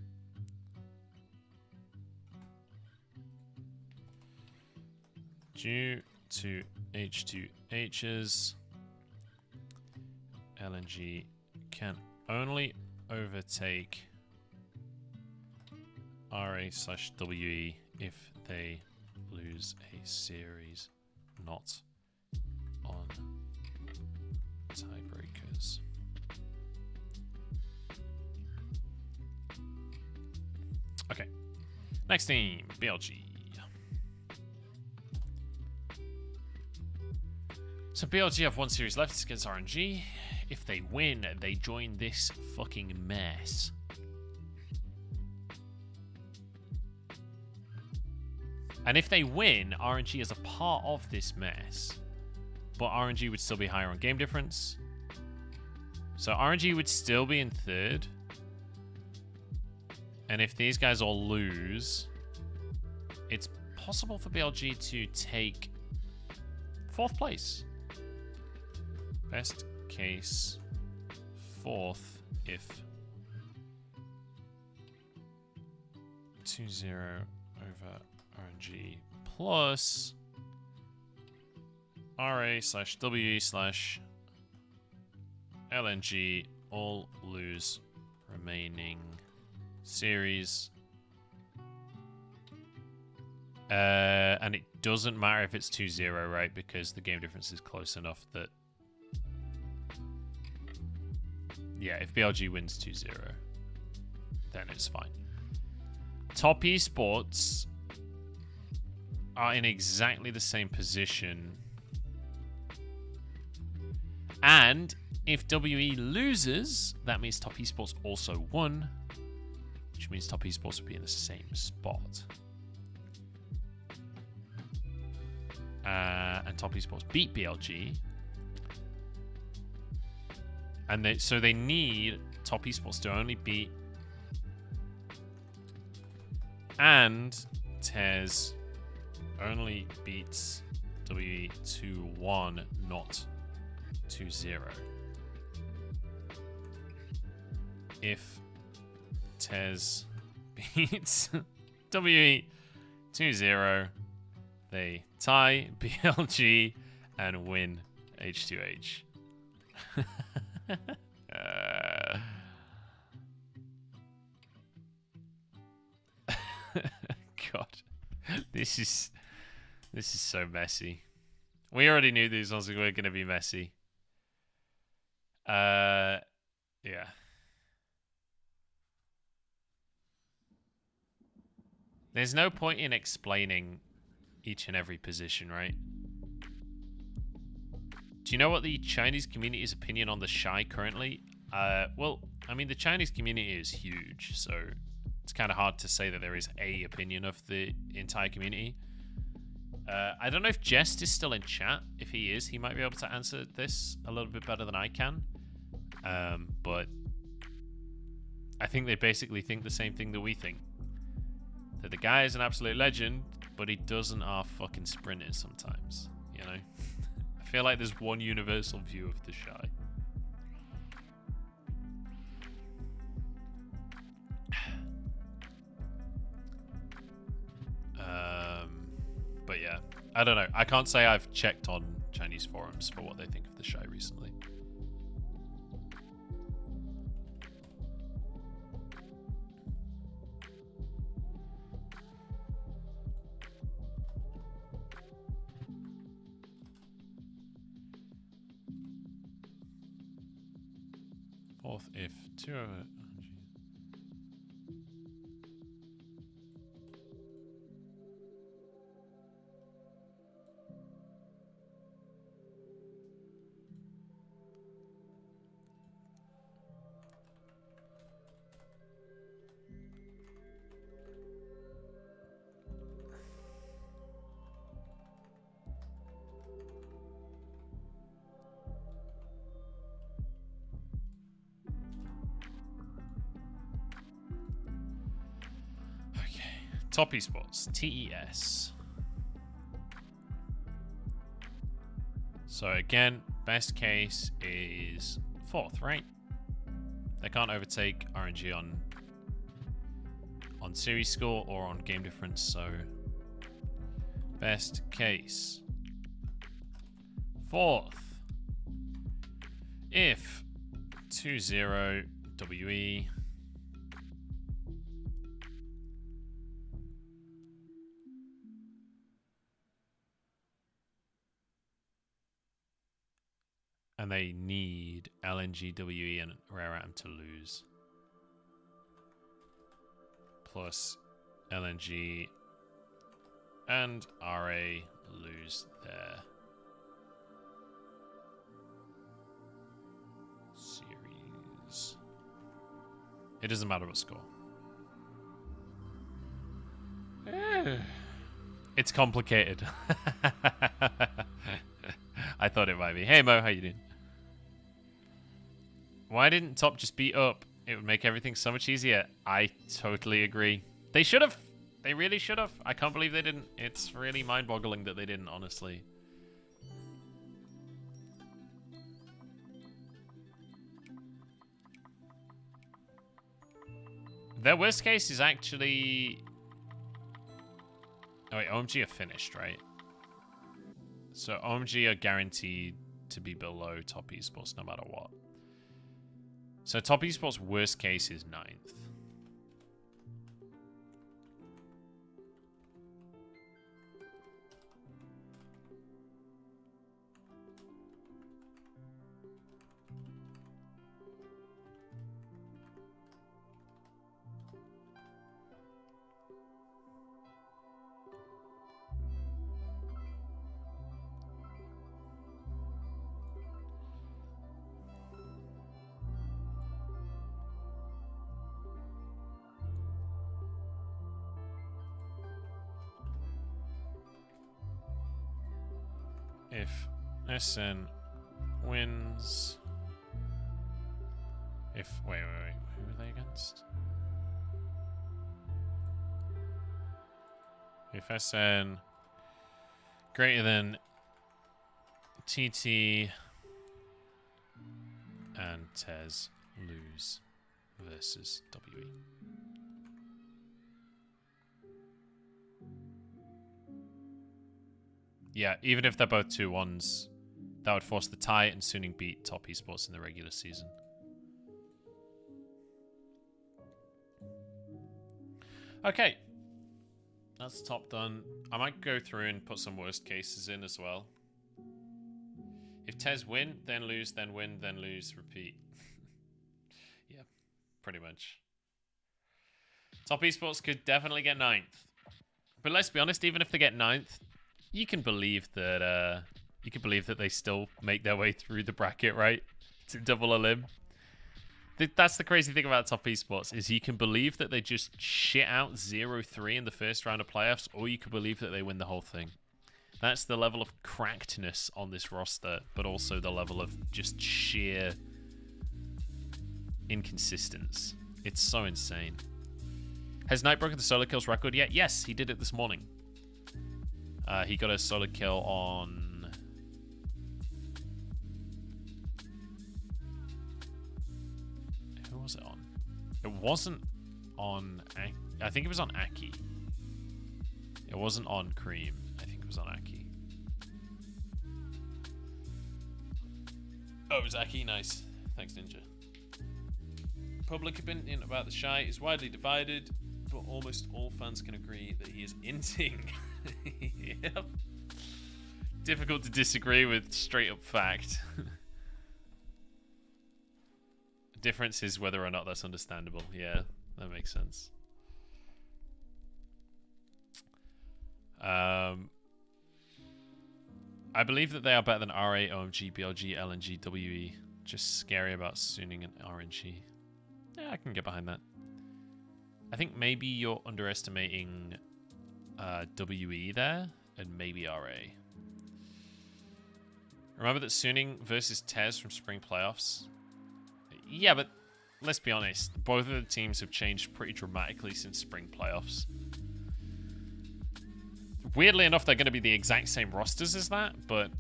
Due to H2H's, LNG can only overtake RA/WE if they lose a series, not on tiebreakers. Okay, next team, BLG. So BLG have one series left against RNG. If they win, they join this fucking mess. And if they win, RNG is a part of this mess. But RNG would still be higher on game difference. So RNG would still be in third. And if these guys all lose, it's possible for BLG to take fourth place. Best case, fourth if 2-0 over RNG plus RA/WE/LNG all lose remaining series. And it doesn't matter if it's 2-0, right? Because the game difference is close enough that... Yeah, if BLG wins 2-0, then it's fine. Top Esports are in exactly the same position. And if WE loses, that means Top Esports also won, which means Top Esports would be in the same spot. And Top Esports beat BLG. And so they need Top Esports to only beat. And Tez only beats WE 2-1, not 2-0. If Tez beats WE 2-0, they tie BLG and win H2H. God, this is so messy. We already knew these ones were going to be messy. Yeah. There's no point in explaining each and every position, right? Do you know what the Chinese community's opinion on the Shy currently? Well, I mean, the Chinese community is huge, so it's kind of hard to say that there is a opinion of the entire community. I don't know if Jest is still in chat. If he is, he might be able to answer this a little bit better than I can. But I think they basically think the same thing that we think. That the guy is an absolute legend, but he doesn't half fucking sprint it sometimes, you know? I feel like there's one universal view of the Shy. But yeah, I don't know. I can't say I've checked on Chinese forums for what they think of the Shy recently. Fourth if 2 over... Top esports, TES. So again, best case is 4th, right? They can't overtake RNG on series score or on game difference, so best case 4th. If 2-0 WE and they need LNG, WE, and Rare Atom to lose. Plus LNG and RA lose their series. It doesn't matter what score. It's complicated. I thought it might be. Hey Mo, how you doing? Why didn't Top just beat up? It would make everything so much easier. I totally agree. They should have. They really should have. I can't believe they didn't. It's really mind-boggling that they didn't, honestly. Their worst case is actually... Oh wait, OMG are finished, right? So OMG are guaranteed to be below Top Esports no matter what. So Top Esports worst case is 9th. If SN wins... If... Wait. Who are they against? If SN greater than TT and Tez lose versus WE. Yeah, even if they're both 2-1s, that would force the tie and Suning beat Top Esports in the regular season. Okay. That's Top done. I might go through and put some worst cases in as well. If Tez win, then lose, then win, then lose, repeat. Yeah, pretty much. Top Esports could definitely get 9th. But let's be honest, even if they get 9th, you can believe that they still make their way through the bracket, right? To double a limb. That's the crazy thing about Top Esports, is you can believe that they just shit out 0-3 in the first round of playoffs, or you can believe that they win the whole thing. That's the level of crackedness on this roster, but also the level of just sheer inconsistence. It's so insane. Has Knight broken the solo kills record yet? Yes, he did it this morning. He got a solo kill on... Who was it on? It wasn't on... I think it was on Aki. It wasn't on Cream. I think it was on Aki. Oh, it was Aki. Nice. Thanks, Ninja. Public opinion about the Shy is widely divided, but almost all fans can agree that he is inting. Yep. Difficult to disagree with straight up fact. Difference is whether or not that's understandable. Yeah, that makes sense. I believe that they are better than RA, OMG, BLG, LNG, WE. Just scary about Suning and RNG. Yeah, I can get behind that. I think maybe you're underestimating WE there, and maybe RA. Remember that Suning versus Tez from spring playoffs? Yeah, but let's be honest. Both of the teams have changed pretty dramatically since spring playoffs. Weirdly enough, they're going to be the exact same rosters as that, but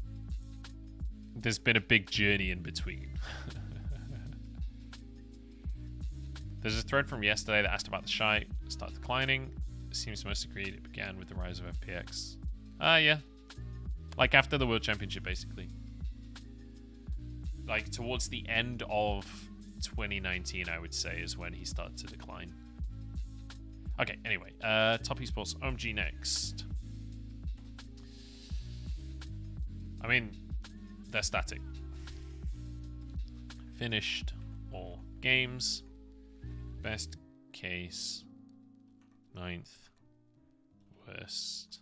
there's been a big journey in between. There's a thread from yesterday that asked about the Shy start declining. It seems most agreed it began with the rise of FPX. Yeah. Like after the World Championship, basically. Like towards the end of 2019, I would say, is when he started to decline. Okay, anyway. Top Esports OMG next. I mean, they're static. Finished all games. Best case, 9th. Worst,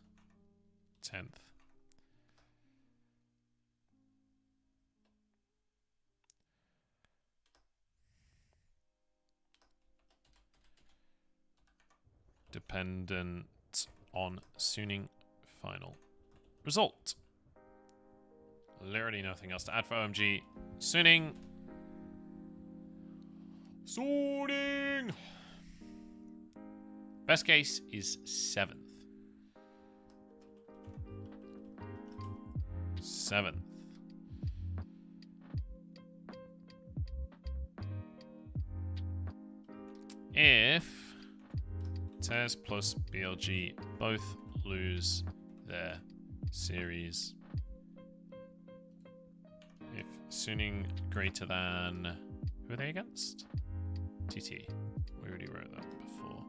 10th. Dependent on Suning final result. Literally nothing else to add for OMG. Suning. Best case is 7th. 7th. If Tez plus BLG both lose their series. If Suning greater than... Who are they against? TT. We already wrote that before.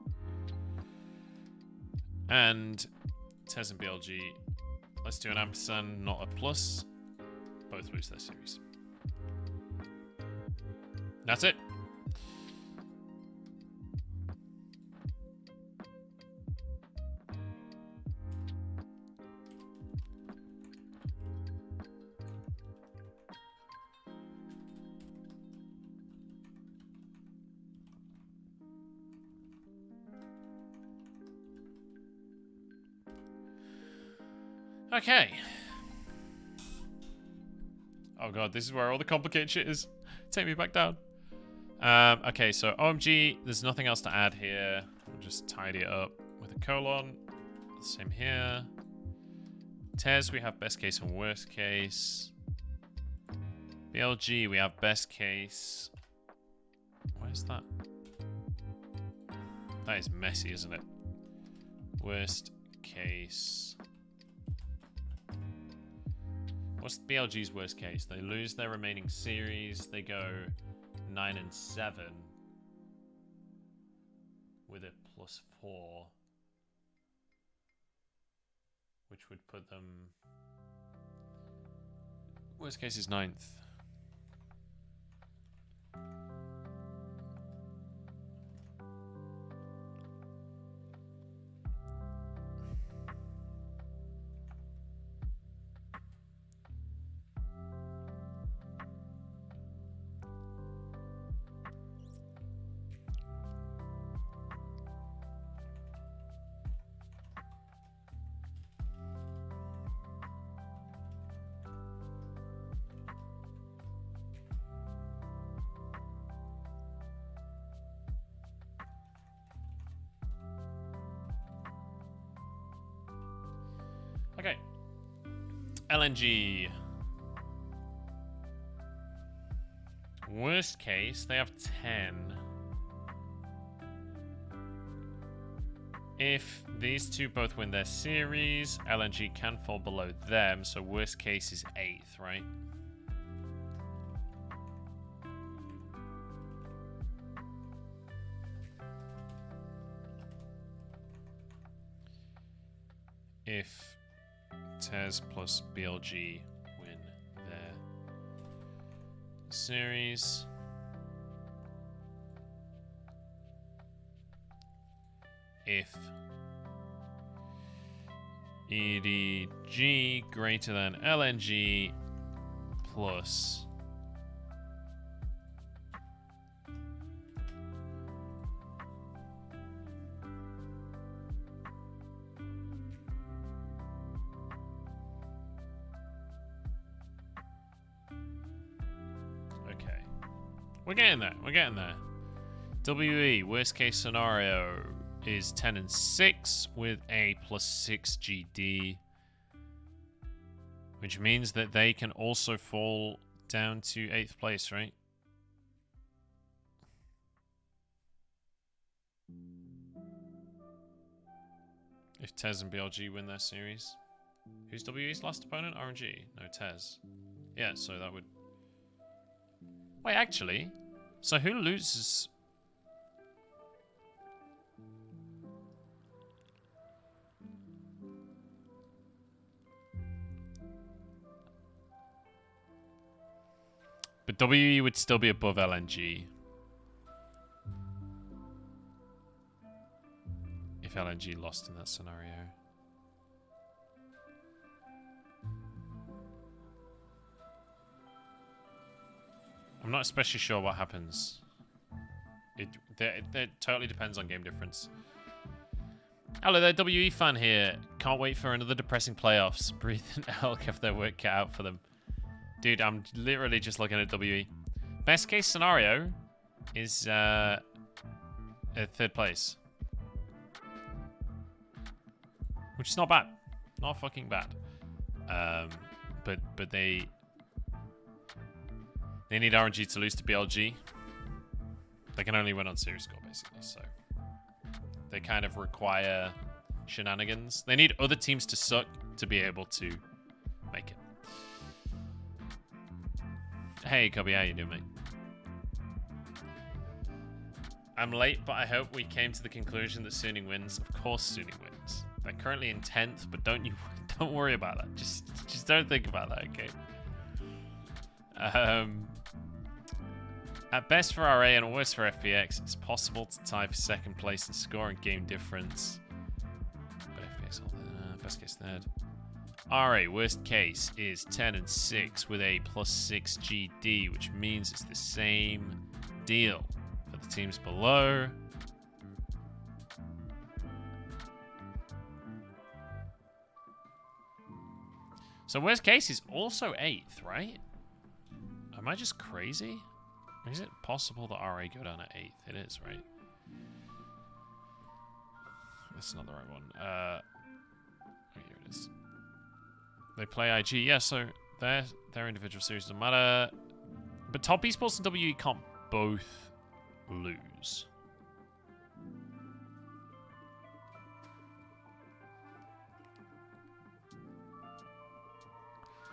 And Tez and BLG, let's do an ampersand, not a plus. Both lose their series. That's it. Okay. Oh god, this is where all the complicated shit is. Take me back down. Okay, so OMG, there's nothing else to add here. We'll just tidy it up with a colon. Same here. Tez, we have best case and worst case. BLG, we have best case. Where's that? That is messy, isn't it? Worst case. What's BLG's worst case? They lose their remaining series. They go 9-7 with a +4, which would put them. Worst case is 9th. Okay. LNG. Worst case, they have 10. If these two both win their series, LNG can fall below them, so worst case is 8th, right? If Tez plus BLG win their series. if EDG greater than LNG plus okay. We're getting there. We're getting there. WE, worst case scenario, is 10 and 6 with a +6 GD, which means that they can also fall down to 8th place, right? If Tez and BLG win their series. Who's WE's last opponent? RNG? No, Tez. Yeah, so that would... Wait, actually, so who loses... But WE would still be above LNG. If LNG lost in that scenario. I'm not especially sure what happens. It totally depends on game difference. Hello there, WE fan here. Can't wait for another depressing playoffs. Breathe and elk have their work cut out for them. Dude, I'm literally just looking at WE. Best case scenario is 3rd place. Which is not bad. Not fucking bad. But they need RNG to lose to BLG. They can only win on series score, basically, so they kind of require shenanigans. They need other teams to suck to be able to make it. Hey, Cubby, how you doing, mate? I'm late, but I hope we came to the conclusion that Suning wins. Of course Suning wins. They're currently in 10th, but don't worry about that. Just don't think about that, okay? At best for RA and worst for FPX, it's possible to tie for 2nd place in score and game difference. But FPX, best case 3rd. RA, worst case, is 10 and 6 with a +6 GD, which means it's the same deal for the teams below. So worst case is also 8th, right? Am I just crazy? Is it possible that RA go down at 8th? It is, right? That's not the right one. Oh, here it is. They play IG. Yeah, so their individual series doesn't matter. But top esports and WE can't both lose.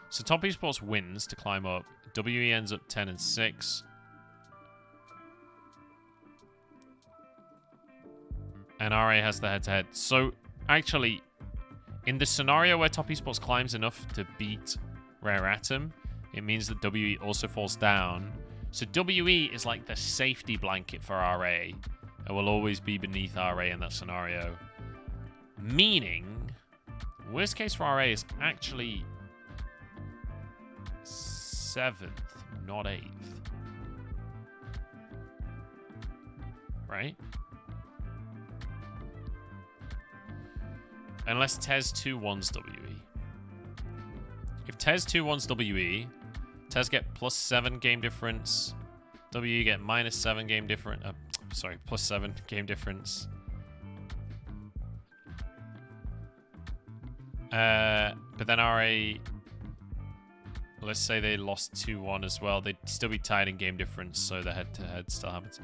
So top esports wins to climb up. WE ends up 10 and 6. And RA has the head-to-head. So, actually, in the scenario where top esports climbs enough to beat Rare Atom, it means that WE also falls down. So WE is like the safety blanket for RA. It will always be beneath RA in that scenario. Meaning, worst case for RA is actually 7th, not 8th. Right? Unless Tez 2-1s WE. If Tez 2-1s WE, Tez get +7 game difference. WE get -7 game difference. Sorry, +7 game difference. But then RA, let's say they lost 2-1 as well. They'd still be tied in game difference, so the head-to-head still happens.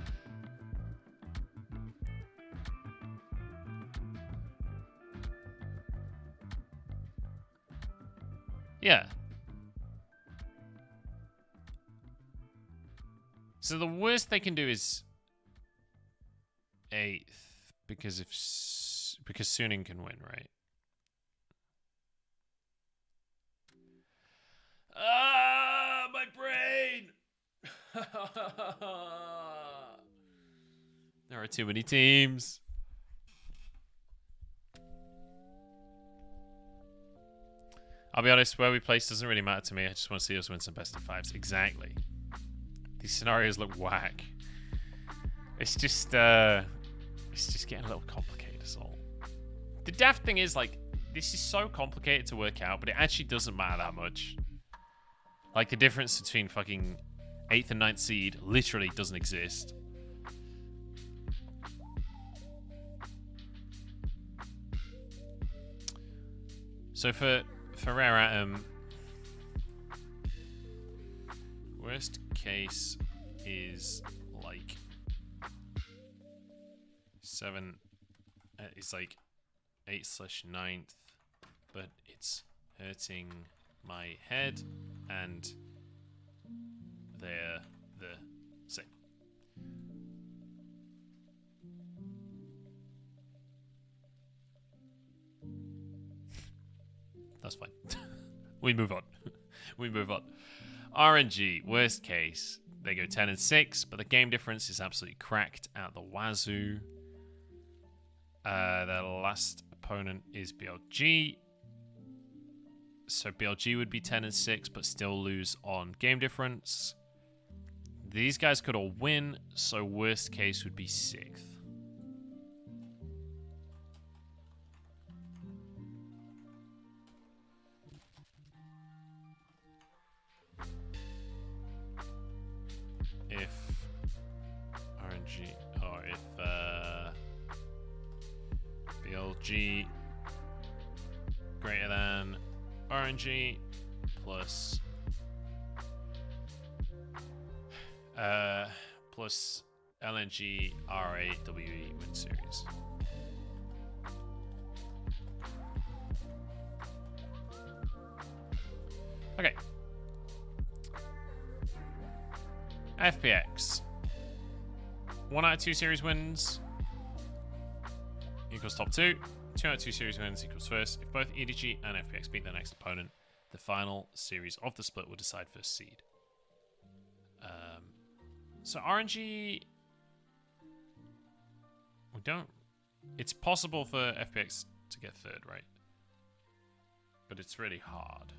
Yeah. So the worst they can do is 8th, because Suning can win, right? Ah, my brain! There are too many teams. I'll be honest, where we place doesn't really matter to me. I just want to see us win some best of fives. Exactly. These scenarios look whack. It's just getting a little complicated, is all. The daft thing is, like, this is so complicated to work out, but it actually doesn't matter that much. Like, the difference between fucking 8th and 9th seed literally doesn't exist. So for Rare Atom, worst case is like 7. It's like 8/9th, but it's hurting my head, and they're the same. That's fine. We move on. We move on. RNG, worst case, they go 10 and 6, but the game difference is absolutely cracked out the wazoo. Their last opponent is BLG. So BLG would be 10 and 6, but still lose on game difference. These guys could all win, so worst case would be 6th. If RNG, or if BLG greater than RNG plus LNG RAWE win series. Okay. FPX. 1 out of 2 series wins equals top 2. 2 out of 2 series wins equals first. If both EDG and FPX beat their next opponent, the final series of the split will decide first seed. So RNG, we don't. It's possible for FPX to get third, right? But it's really hard.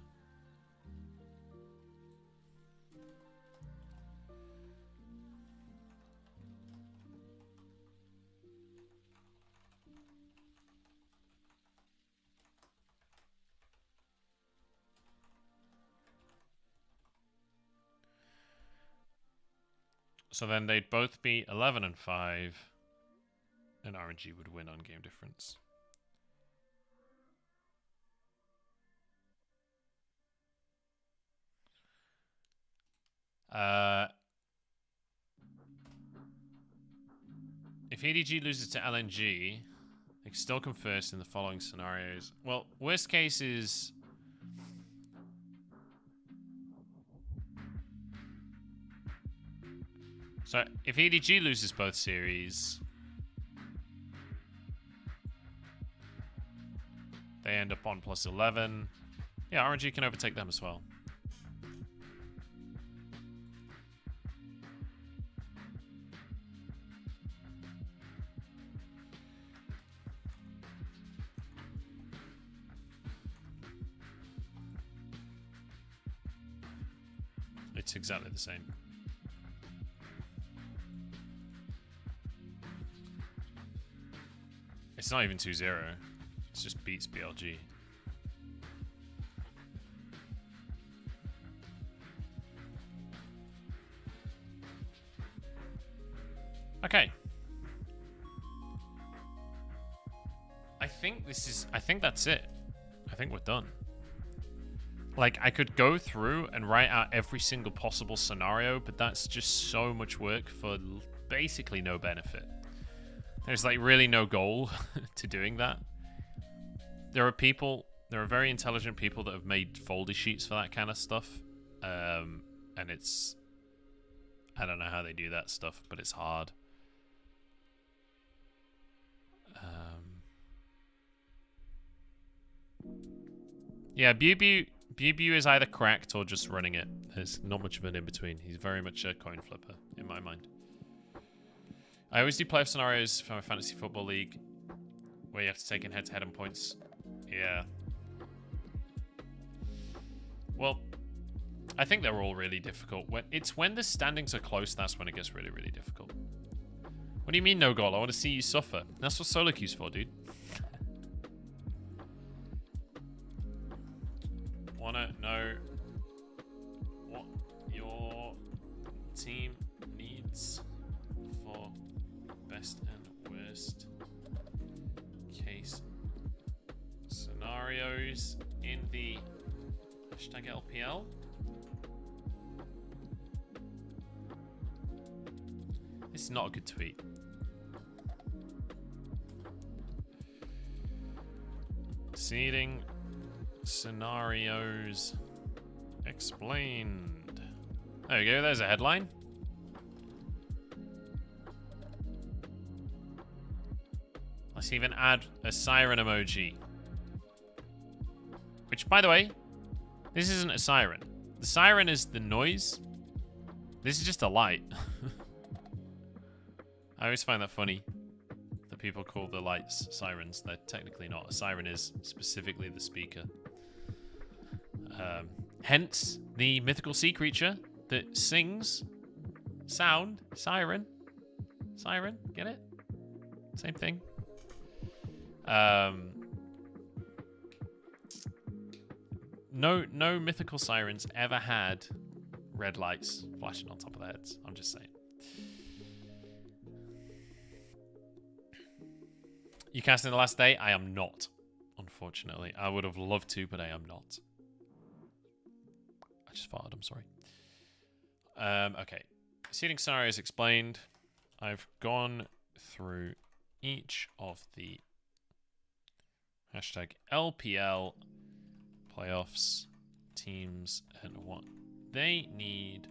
So then they'd both be 11 and 5, and RNG would win on game difference. If EDG loses to LNG, they can still come first in the following scenarios. Well, worst case is... So, if EDG loses both series, they end up on plus 11. Yeah, RNG can overtake them as well. It's exactly the same. It's not even 2-0. It just beats BLG. Okay. I think that's it. I think we're done. Like, I could go through and write out every single possible scenario, but that's just so much work for basically no benefit. There's like really no goal to doing that. There are very intelligent people that have made folder sheets for that kind of stuff. And it's, I don't know how they do that stuff, but it's hard. Yeah, BBU is either cracked or just running it. There's not much of an in-between. He's very much a coin flipper, in my mind. I always do playoff scenarios for my fantasy football league where you have to take in head-to-head on points. Yeah. Well, I think they're all really difficult. When the standings are close, that's when it gets really, really difficult. What do you mean no goal? I want to see you suffer. That's what solo queue's for, dude. Wanna know what your team needs for best and worst case scenarios in the hashtag LPL? This is not a good tweet. Seeding scenarios explained. There we go, there's a headline. Let's even add a siren emoji. Which, by the way, this isn't a siren. The siren is the noise. This is just a light. I always find that funny. That people call the lights sirens. They're technically not. A siren is specifically the speaker. Hence, the mythical sea creature that sings sound. Siren. Siren. Get it? Same thing. No mythical sirens ever had red lights flashing on top of their heads. I'm just saying. You casting the last day? I am not, unfortunately. I would have loved to, but I am not. I just farted, I'm sorry. Okay. Seeding scenarios explained. I've gone through each of the hashtag LPL playoffs teams and what they need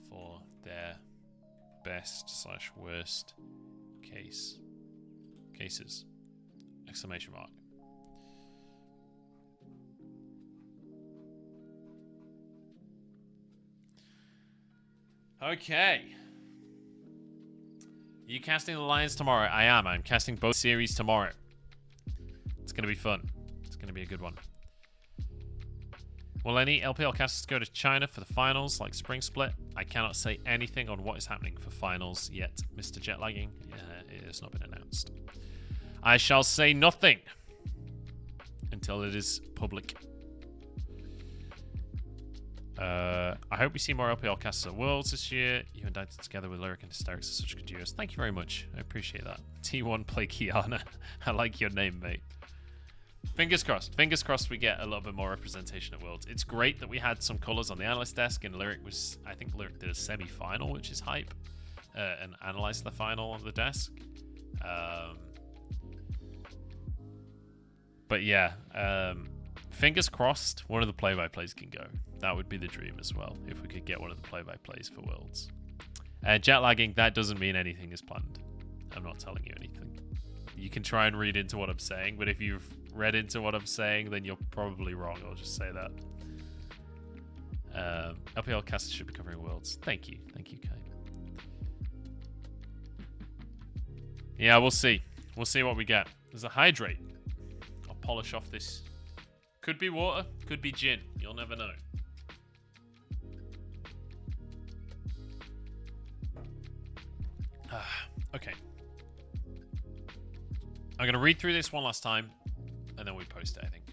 for their best/worst cases. Exclamation mark. Okay. You casting the Lions tomorrow? I am. I'm casting both series tomorrow. It's going to be fun. It's going to be a good one. Will any LPL casters go to China for the finals, like Spring Split? I cannot say anything on what is happening for finals yet, Mr. Jetlagging. It has not been announced. I shall say nothing until it is public. I hope we see more LPL casters at Worlds this year. You and Dad together with Lyric and Hysterics are such good duos. Thank you very much. I appreciate that. T1 play Kiana. I like your name, mate. Fingers crossed. Fingers crossed we get a little bit more representation at Worlds. It's great that we had some colours on the analyst desk, and Lyric was, I think Lyric did a semi-final, which is hype, and analysed the final on the desk. But yeah, fingers crossed one of the play-by-plays can go. That would be the dream as well, if we could get one of the play-by-plays for Worlds. Jet lagging, that doesn't mean anything is planned. I'm not telling you anything. You can try and read into what I'm saying, but if you've read into what I'm saying, then you're probably wrong. I'll just say that. LPL casters should be covering Worlds. Thank you. Thank you, Kate. Yeah, we'll see. We'll see what we get. There's a hydrate. I'll polish off this. Could be water, could be gin. You'll never know. Okay. I'm going to read through this one last time, and then we post it, I think.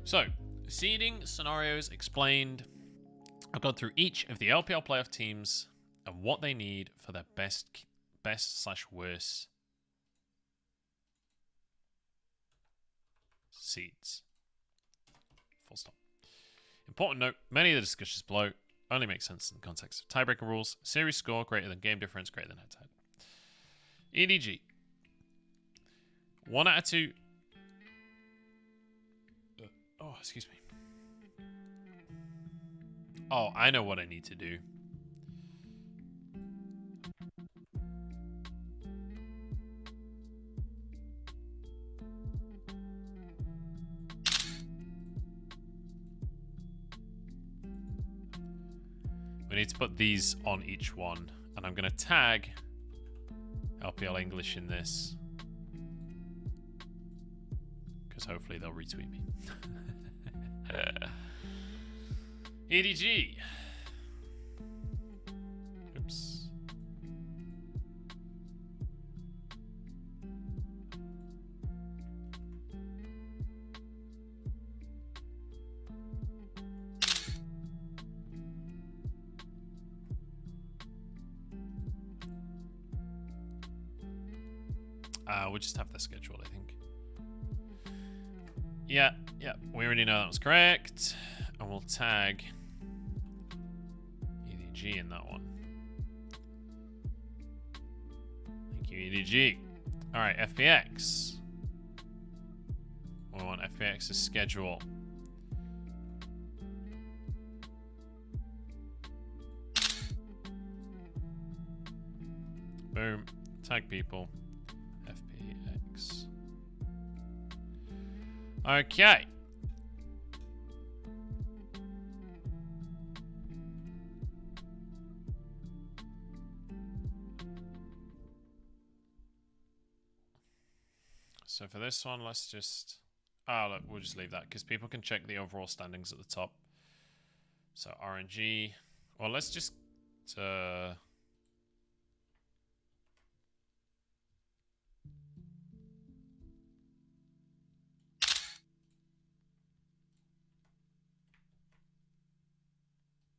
So, seeding scenarios explained. I've gone through each of the LPL playoff teams and what they need for their best/worst seeds. Full stop. Important note, many of the discussions below only make sense in the context of tiebreaker rules, series score greater than game difference, greater than head-to-head. EDG. 1 out of 2. Oh, excuse me. Oh, I know what I need to do. We need to put these on each one, and I'm going to tag LPL English in this, because hopefully they'll retweet me. EDG. Oops. We'll just have the schedule, I think. Yeah, we already know that was correct. And we'll tag EDG in that one. Thank you, EDG. Alright, FPX. We want FPX's schedule. Boom. Tag people. FPX. Okay. So for this one, let's just... Oh, look, we'll just leave that because people can check the overall standings at the top. So RNG... Well, let's just...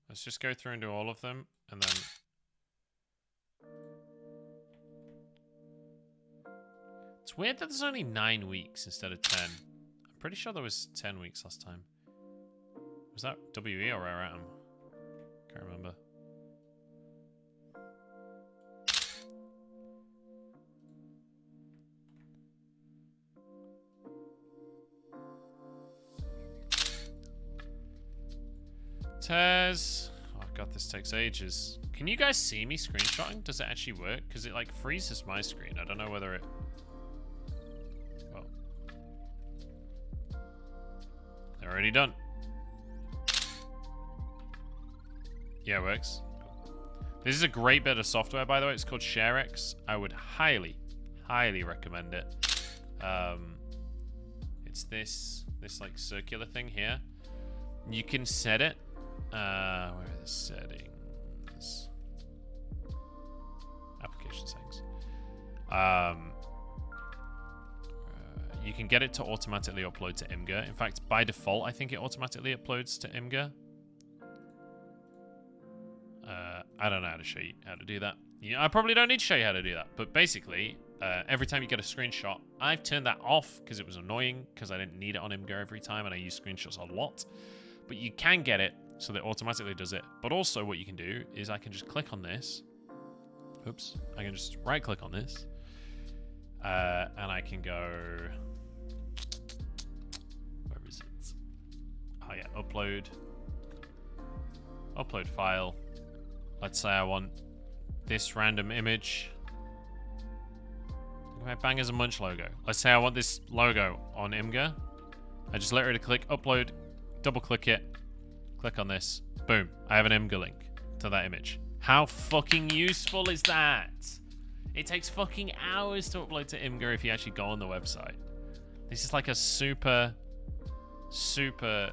Let's just go through and do all of them, and then... It's weird that there's only 9 weeks instead of 10. I'm pretty sure there was 10 weeks last time. Was that WE or Rare Atom? Can't remember. Tez. Oh god, this takes ages. Can you guys see me screenshotting? Does it actually work? Because it like freezes my screen. I don't know whether it... Well. They're already done. Yeah, it works. This is a great bit of software, by the way. It's called ShareX. I would highly, highly recommend it. It's this like circular thing here. You can set it. Where are the settings? Application settings. You can get it to automatically upload to Imgur. In fact, by default, I think it automatically uploads to Imgur. I don't know how to show you how to do that. Yeah, I probably don't need to show you how to do that. But basically, every time you get a screenshot, I've turned that off because it was annoying because I didn't need it on Imgur every time and I use screenshots a lot. But you can get it so that it automatically does it. But also what you can do is I can just click on this. Oops. I can just right click on this. And I can go... Where is it? Oh yeah, upload. Upload file. Let's say I want this random image. Look at my Bangers and Munch logo. Let's say I want this logo on Imgur. I just literally click upload, double click it, click on this. Boom. I have an Imgur link to that image. How fucking useful is that? It takes fucking hours to upload to Imgur if you actually go on the website. This is like a super, super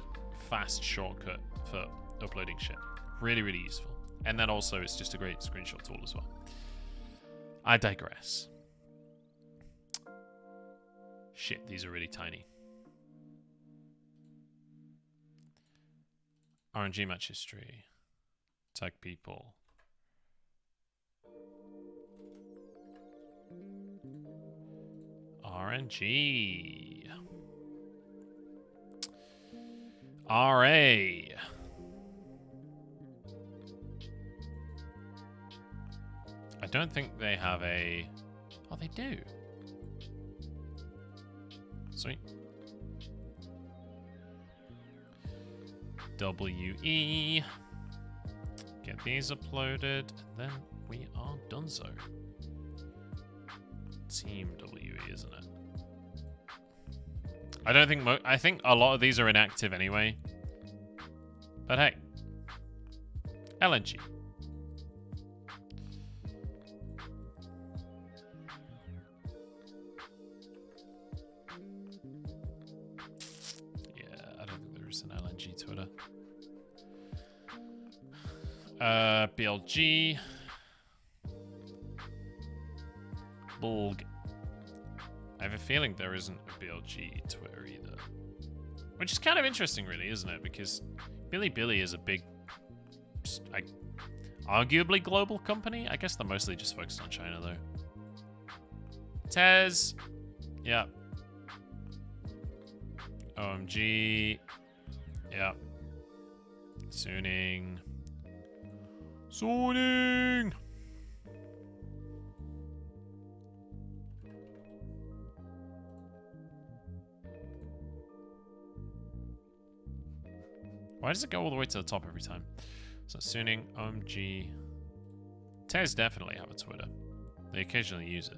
fast shortcut for uploading shit. Really, really useful. And then also it's just a great screenshot tool as well. I digress. Shit, these are really tiny. RNG match history. Tag people. RNG. RA. I don't think they have a... Oh, they do. Sweet. WE. Get these uploaded, and then we are done so. Team WE, isn't it? I don't think... I think a lot of these are inactive anyway. But hey. LNG. 100% LNG Twitter. BLG. Bulg. I have a feeling there isn't a BLG Twitter either. Which is kind of interesting, really, isn't it? Because Bilibili is a big, like, arguably global company. I guess they're mostly just focused on China, though. Tez. Yeah. OMG. Yeah. Sooning. Sooning! Why does it go all the way to the top every time? So Sooning, OMG. Tez definitely have a Twitter. They occasionally use it.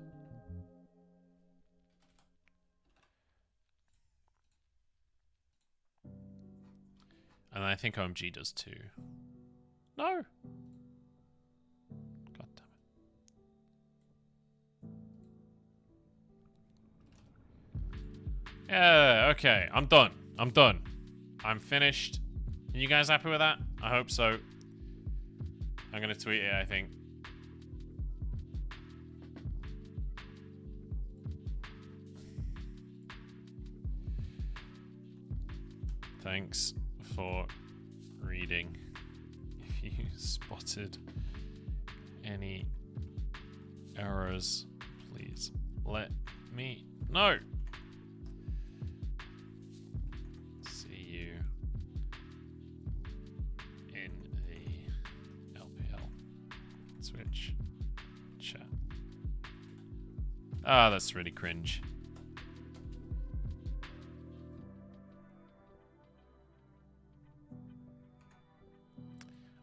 And I think OMG does too. No! God damn it. Yeah, okay. I'm done. I'm done. I'm finished. Are you guys happy with that? I hope so. I'm gonna tweet it, I think. Thanks for reading. If you spotted any errors, please let me know. See you in the LPL Switch chat. Ah, that's really cringe.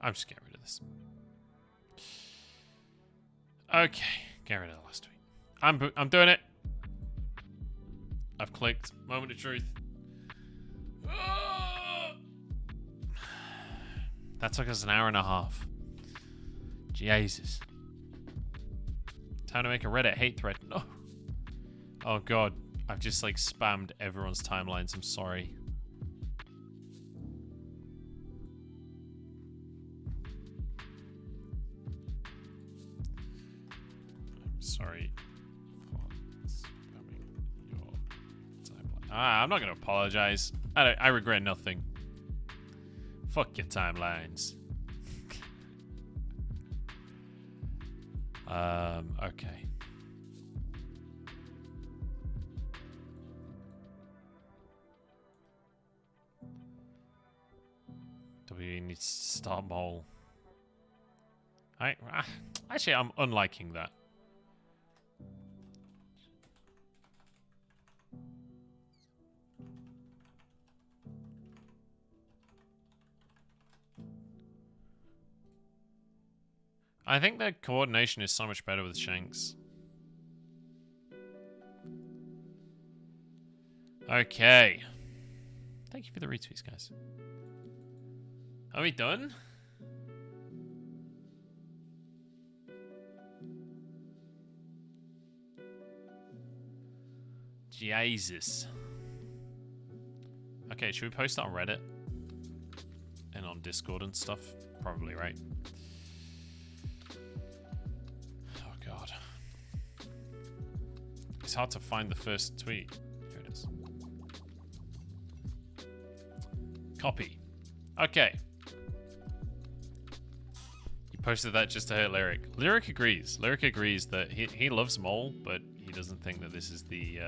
I'm just getting rid of this. Okay, get rid of the last tweet. I'm doing it. I've clicked. Moment of truth. That took us an hour and a half. Jesus. Time to make a Reddit hate thread. No. Oh god. I've just like spammed everyone's timelines. I'm sorry. Sorry for spamming your timeline. I'm not going to apologize. I regret nothing. Fuck your timelines. Okay. We need to start mole. Actually, I'm unliking that. I think the coordination is so much better with Shanks. Okay. Thank you for the retweets, guys. Are we done? Jesus. Okay, should we post it on Reddit? And on Discord and stuff? Probably, right? Oh, God. It's hard to find the first tweet. Here it is. Copy. Okay. You posted that just to hurt Lyric. Lyric agrees. Lyric agrees that he loves Mole, but he doesn't think that this is the...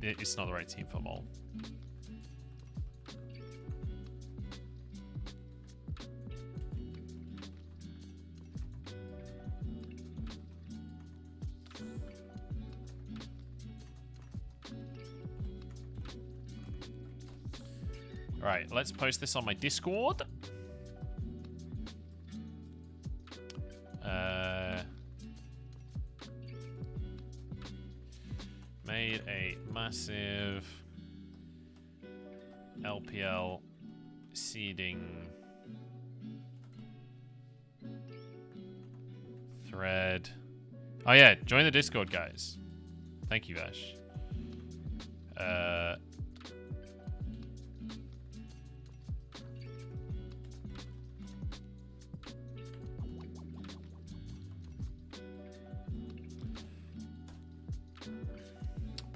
it's not the right team for Mole. Alright, let's post this on my Discord. Made a massive LPL seeding thread. Oh yeah, join the Discord, guys. Thank you, Vash.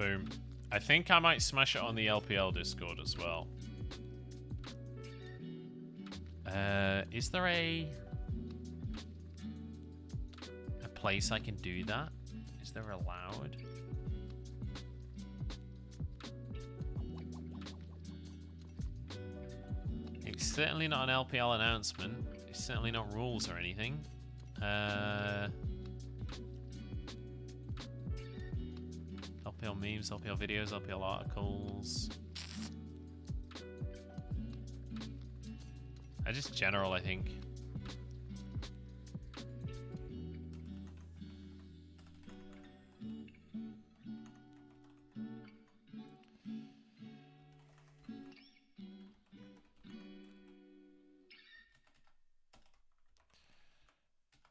Boom. I think I might smash it on the LPL Discord as well. Is there a place I can do that? Is there allowed? It's certainly not an LPL announcement. It's certainly not rules or anything. LPL memes, LPL videos, LPL articles. Just general, I think.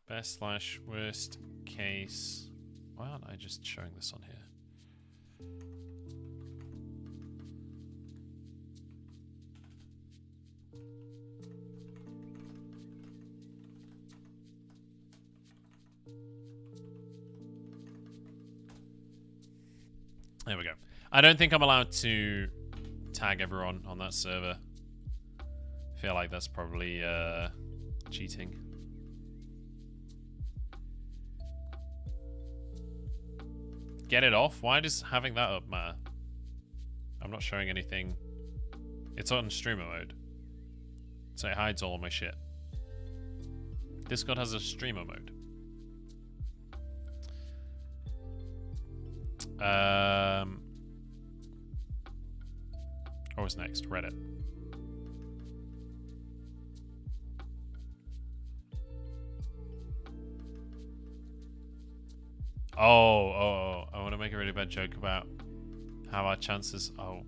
Best / worst case. Why aren't I just showing this on here? There we go. I don't think I'm allowed to tag everyone on that server. I feel like that's probably cheating. Get it off? Why does having that up matter? I'm not showing anything. It's on streamer mode, so it hides all of my shit. Discord has a streamer mode. What was next? Reddit. Oh, I want to make a really bad joke about how our chances are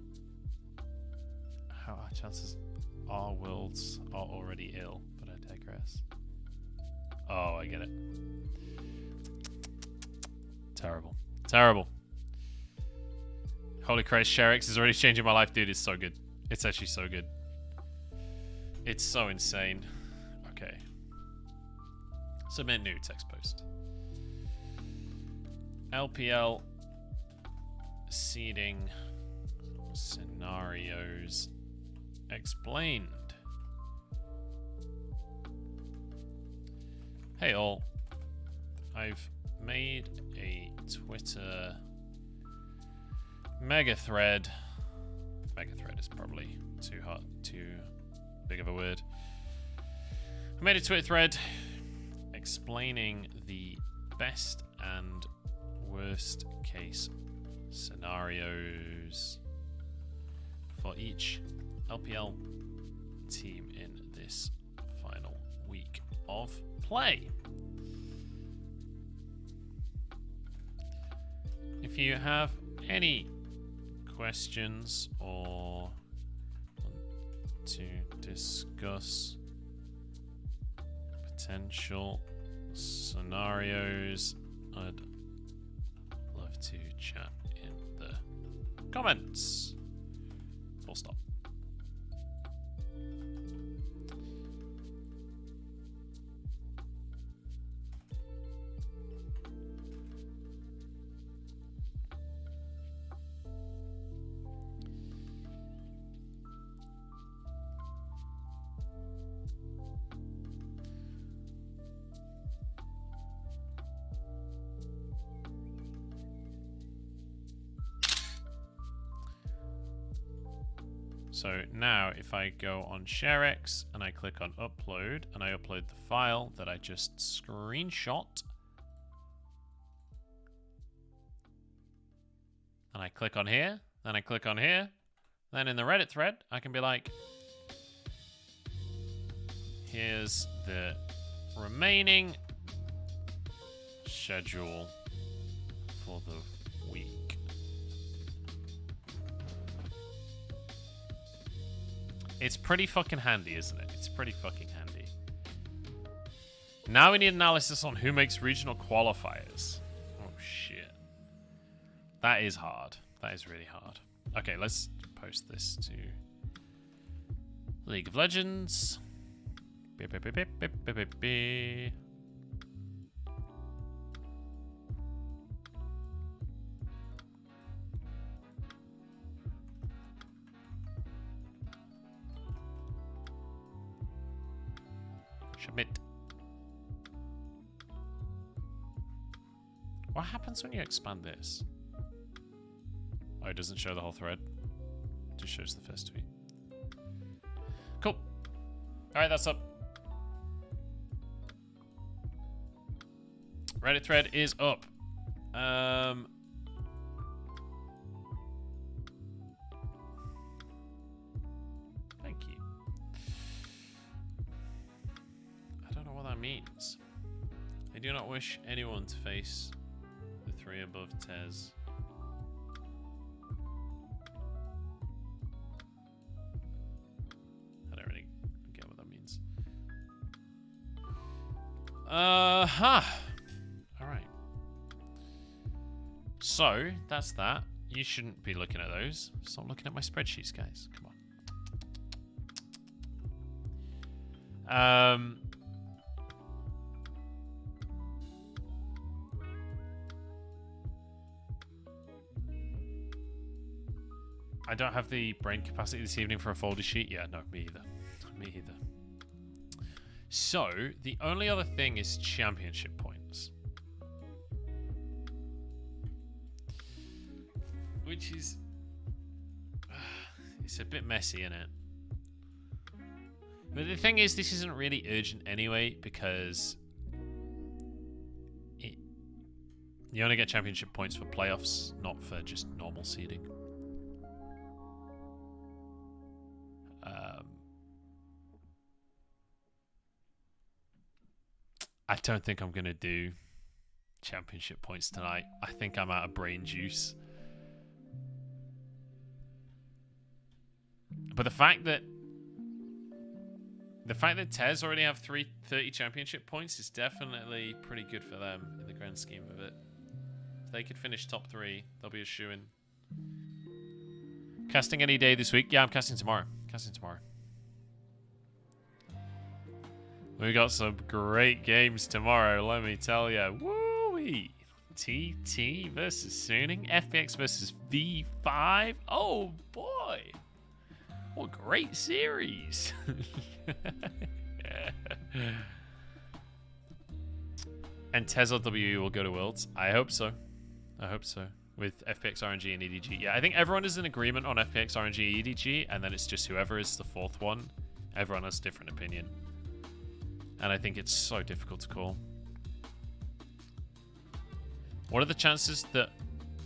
worlds are already ill, but I digress. Oh, I get it. Terrible. Terrible. Holy Christ, Sherix is already changing my life, dude. It's so good. It's actually so good. It's so insane. Okay. Submit new text post. LPL seeding scenarios explained. Hey all, I've made a Twitter mega thread. Mega thread is probably too big of a word. I made a Twitter thread explaining the best and worst case scenarios for each LPL team in this final week of play. If you have any questions or want to discuss potential scenarios, I'd love to chat in the comments. Full stop. So now if I go on ShareX and I click on upload and I upload the file that I just screenshot and I click on here, then I click on here, then in the Reddit thread I can be like, here's the remaining schedule for the week. It's pretty fucking handy, isn't it? It's pretty fucking handy. Now we need analysis on who makes regional qualifiers. Oh, shit. That is hard. That is really hard. Okay, let's post this to League of Legends. Submit. What happens when you expand this? Oh, it doesn't show the whole thread. It just shows the first tweet. Cool. Alright, that's up. Reddit thread is up. Thank you. I don't know what that means. I do not wish anyone to face the 3 above Tez. I don't really get what that means. Alright. So, that's that. You shouldn't be looking at those. Stop looking at my spreadsheets, guys. Come on. I don't have the brain capacity this evening for a folder sheet. Yeah, no, me either. Me either. So, the only other thing is championship points. Which is... it's a bit messy, isn't it? But the thing is, this isn't really urgent anyway, because... you only get championship points for playoffs, not for just normal seeding. I don't think I'm going to do championship points tonight. I think I'm out of brain juice. But the fact that Tez already have 30 championship points is definitely pretty good for them in the grand scheme of it. If they could finish top 3, they'll be a shoo-in. Casting any day this week? Yeah, I'm casting tomorrow. We got some great games tomorrow, let me tell you. Woo-wee! TT versus Suning. FPX versus V5. Oh, boy. What a great series. And Tesla W will go to Worlds. I hope so. With FPX, RNG, and EDG. Yeah, I think everyone is in agreement on FPX, RNG, EDG, and then it's just whoever is the 4th one. Everyone has a different opinion. And I think it's so difficult to call. What are the chances that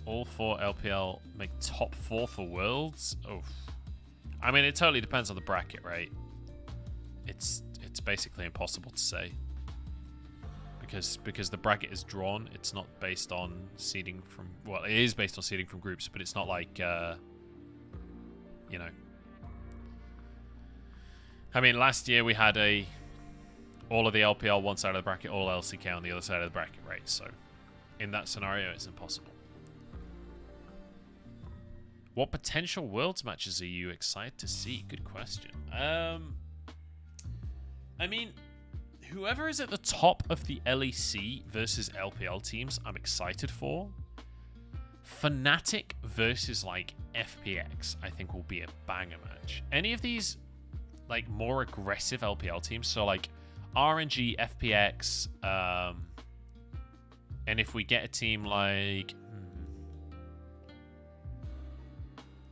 all 4 LPL make top 4 for Worlds? Oh, I mean, it totally depends on the bracket, right? It's basically impossible to say. Because the bracket is drawn, it's not based on seeding from... well, it is based on seeding from groups, but it's not like, you know... I mean, last year we had all of the LPL one side of the bracket, all LCK on the other side of the bracket, right? So, in that scenario, it's impossible. What potential Worlds matches are you excited to see? Good question. I mean, whoever is at the top of the LEC versus LPL teams, I'm excited for. Fnatic versus, like, FPX, I think will be a banger match. Any of these, like, more aggressive LPL teams, so, like, RNG, FPX, and if we get a team like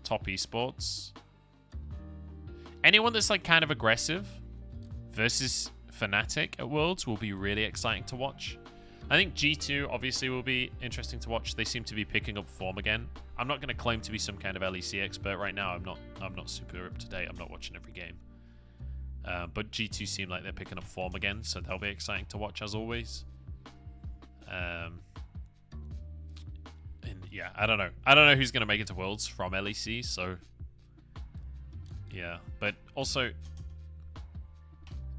Top Esports, anyone that's like kind of aggressive versus Fnatic at Worlds will be really exciting to watch. I think G2 obviously will be interesting to watch. They seem to be picking up form again. I'm not going to claim to be some kind of LEC expert right now. I'm not super up to date. I'm not watching every game. But G2 seem like they're picking up form again, so they'll be exciting to watch as always. And yeah, I don't know. I don't know who's going to make it to Worlds from LEC, so yeah. But also,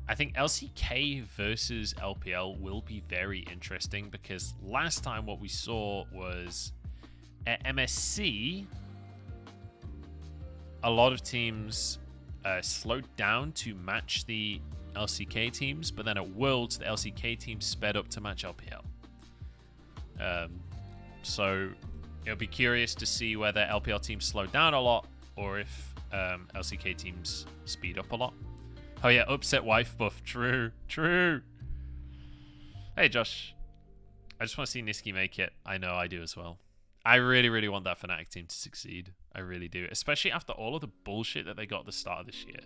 I think LCK versus LPL will be very interesting because last time what we saw was at MSC, a lot of teams slowed down to match the LCK teams, but then at Worlds, the LCK teams sped up to match LPL. So it'll be curious to see whether LPL teams slow down a lot or if LCK teams speed up a lot. Oh yeah, upset wife buff. True, true. Hey Josh, I just want to see Niski make it. I know, I do as well. I really, really want that Fnatic team to succeed. I really do, especially after all of the bullshit that they got at the start of this year.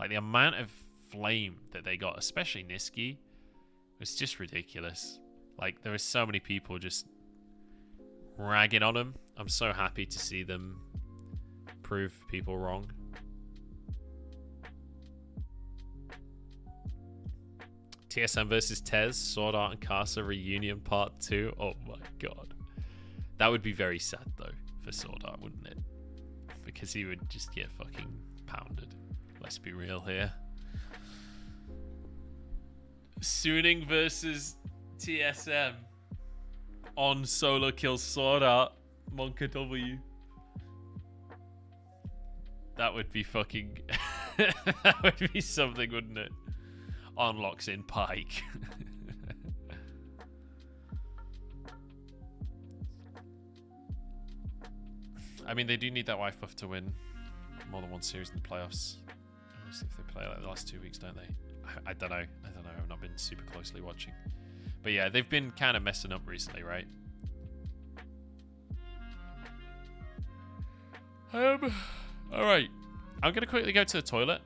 Like the amount of flame that they got, especially Niski, was just ridiculous. Like there were so many people just ragging on him. I'm so happy to see them prove people wrong. TSM versus Tez, Sword Art and Casa reunion part 2. Oh my god. That would be very sad though for Sword Art, wouldn't it? Because he would just get fucking pounded. Let's be real here. Suning versus TSM on solo kill Sword Art. Monka W. That would be fucking... that would be something, wouldn't it? On locks in Pike. I mean, they do need that wife buff to win more than one series in the playoffs. Obviously, if they play like the last 2 weeks, don't they? I don't know. I don't know. I've not been super closely watching. But yeah, they've been kind of messing up recently, right? Alright. I'm going to quickly go to the toilet.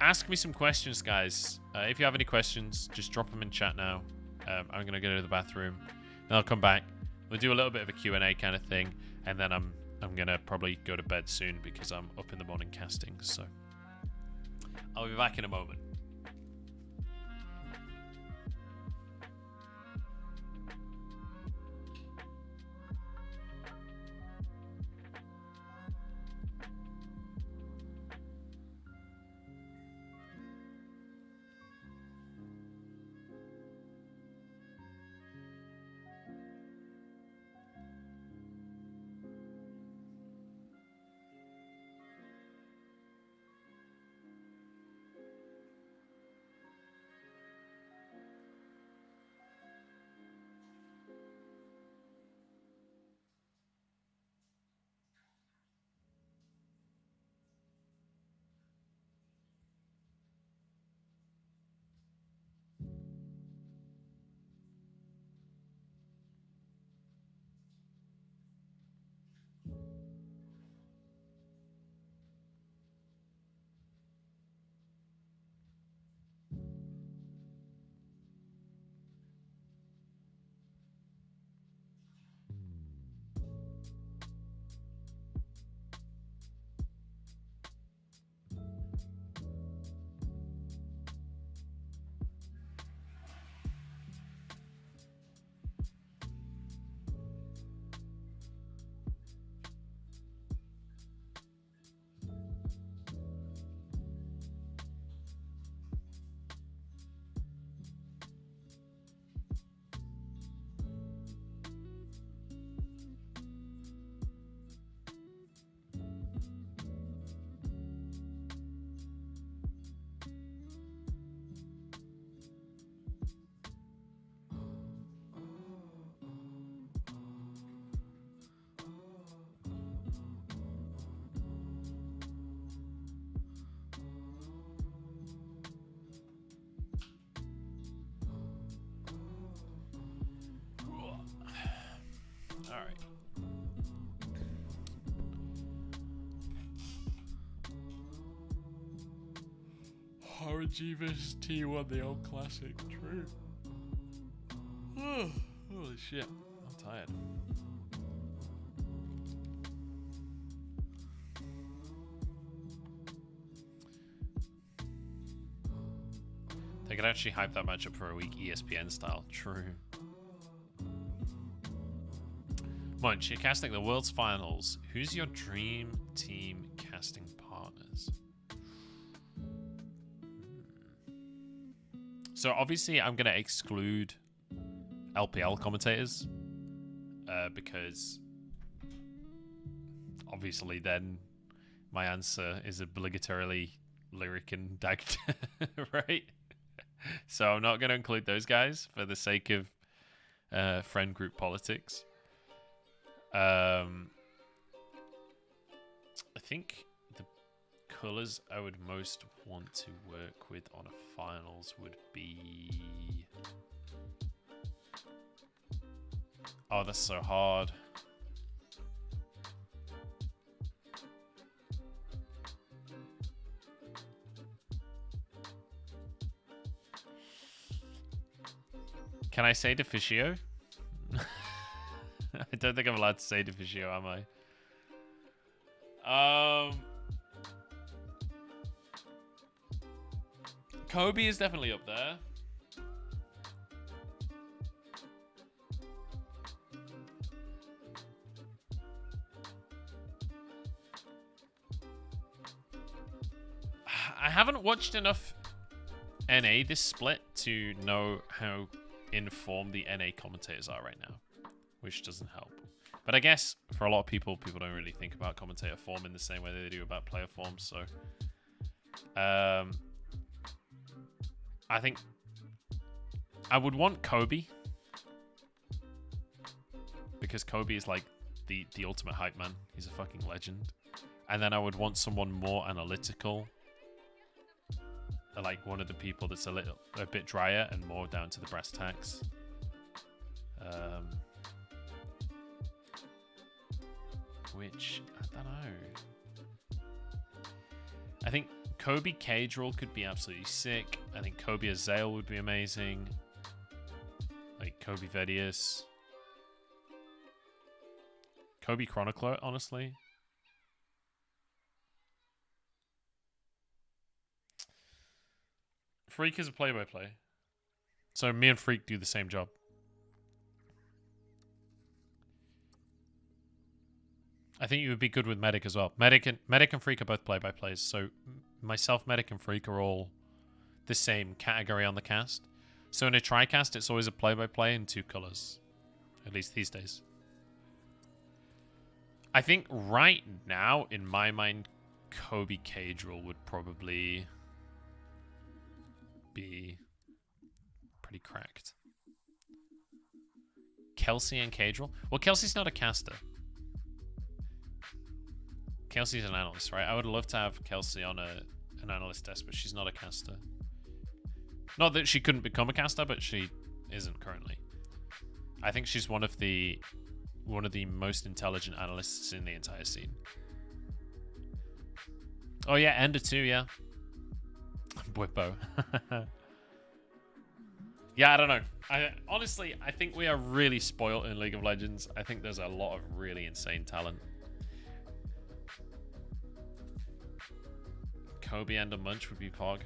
Ask me some questions, guys. If you have any questions, just drop them in chat now. I'm going to go to the bathroom. Then I'll come back. We'll do a little bit of a Q&A kind of thing. And then I'm going to probably go to bed soon because I'm up in the morning casting. So I'll be back in a moment. Alright. RNG versus T1, the old classic. True. Holy shit. I'm tired. They could actually hype that matchup for a week ESPN style. True. Munch, you're casting the World's Finals. Who's your dream team casting partners? So obviously I'm going to exclude LPL commentators because obviously then my answer is obligatorily Lyric and Dagd, right? So I'm not going to include those guys for the sake of friend group politics. I think the colors I would most want to work with on a finals would be... Oh, that's so hard. Can I say Deficio? I don't think I'm allowed to say Deficio, am I? Kobe is definitely up there. I haven't watched enough NA this split to know how informed the NA commentators are right now, which doesn't help. But I guess for a lot of people don't really think about commentator form in the same way they do about player form. So I think I would want Kobe, because Kobe is like the ultimate hype man. He's a fucking legend. And then I would want someone more analytical, like one of the people that's a bit drier and more down to the brass tacks. Which I don't know. I think Kobe Cadrel could be absolutely sick. I think Kobe Azale would be amazing. Like Kobe Vedius. Kobe Chronicler, honestly. Freak is a play-by-play. So me and Freak do the same job. I think you would be good with Medic as well. Medic and Freak are both play-by-plays. So myself, Medic, and Freak are all the same category on the cast. So in a tri-cast, it's always a play-by-play in 2 colors. At least these days. I think right now, in my mind, Kobe Cadrel would probably be pretty cracked. Kelsey and Cadrel? Well, Kelsey's not a caster. Kelsey's an analyst, right? I would love to have Kelsey on an analyst desk, but she's not a caster. Not that she couldn't become a caster, but she isn't currently. I think she's one of the most intelligent analysts in the entire scene. Oh yeah, Ender too, yeah. Bwippo. Yeah, I don't know. Honestly, I think we are really spoiled in League of Legends. I think there's a lot of really insane talent. Kobe and a Munch would be Pog.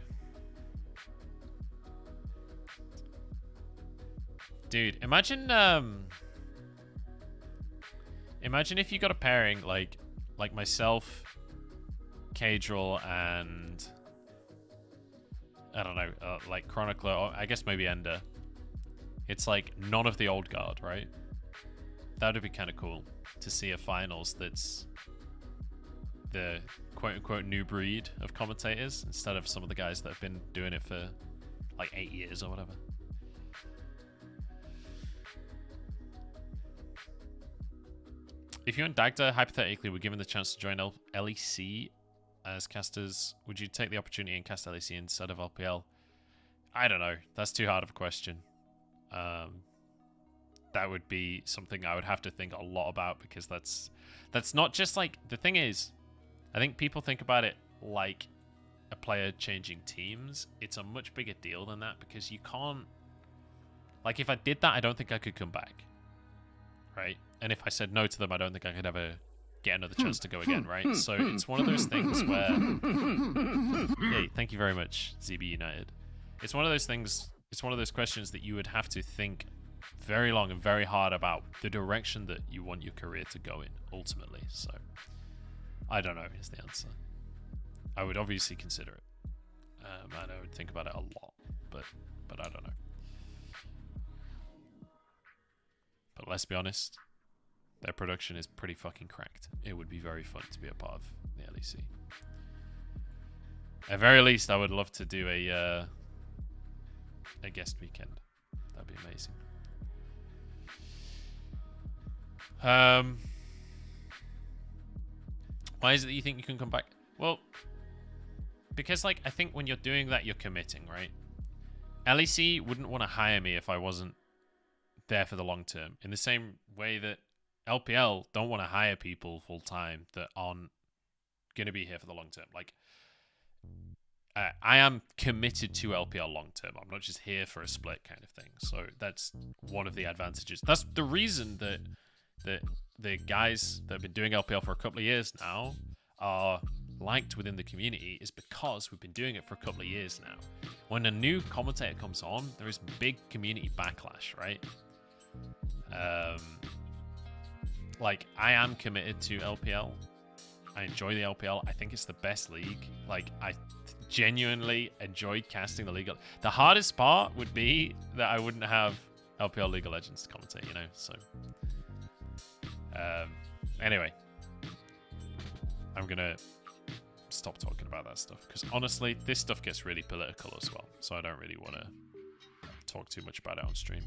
Dude, imagine if you got a pairing like myself, Cadrel, and I don't know, like Chronicler, or I guess maybe Ender. It's like none of the old guard, right? That would be kind of cool to see a finals that's the quote-unquote new breed of commentators instead of some of the guys that have been doing it for like 8 years or whatever. If you and Dagda hypothetically were given the chance to join LEC as casters, would you take the opportunity and cast LEC instead of LPL? I don't know. That's too hard of a question. That would be something I would have to think a lot about, because that's not just like... The thing is, I think people think about it like a player changing teams. It's a much bigger deal than that, because you can't... Like, if I did that, I don't think I could come back. Right? And if I said no to them, I don't think I could ever get another chance to go again, right? So it's one of those things where... Hey, thank you very much, ZB United. It's one of those things... It's one of those questions that you would have to think very long and very hard about the direction that you want your career to go in, ultimately. So, I don't know is the answer. I would obviously consider it. And I would think about it a lot, but I don't know. But let's be honest, their production is pretty fucking cracked. It would be very fun to be a part of the LEC. At very least, I would love to do a guest weekend. That'd be amazing. Why is it that you think you can come back? Well, because like I think when you're doing that, you're committing, right? LEC wouldn't want to hire me if I wasn't there for the long term. In the same way that LPL don't want to hire people full time that aren't gonna be here for the long term. Like, I am committed to LPL long term. I'm not just here for a split kind of thing. So that's one of the advantages. That's the reason that the guys that have been doing LPL for a couple of years now are liked within the community, is because we've been doing it for a couple of years now. When a new commentator comes on, there is big community backlash, right? Like, I am committed to LPL. I enjoy the LPL. I think it's the best league. Like, I genuinely enjoyed casting the league. The hardest part would be that I wouldn't have LPL League of Legends to commentate, you know? So, anyway, I'm gonna stop talking about that stuff, because honestly, this stuff gets really political as well. So I don't really want to talk too much about it on stream.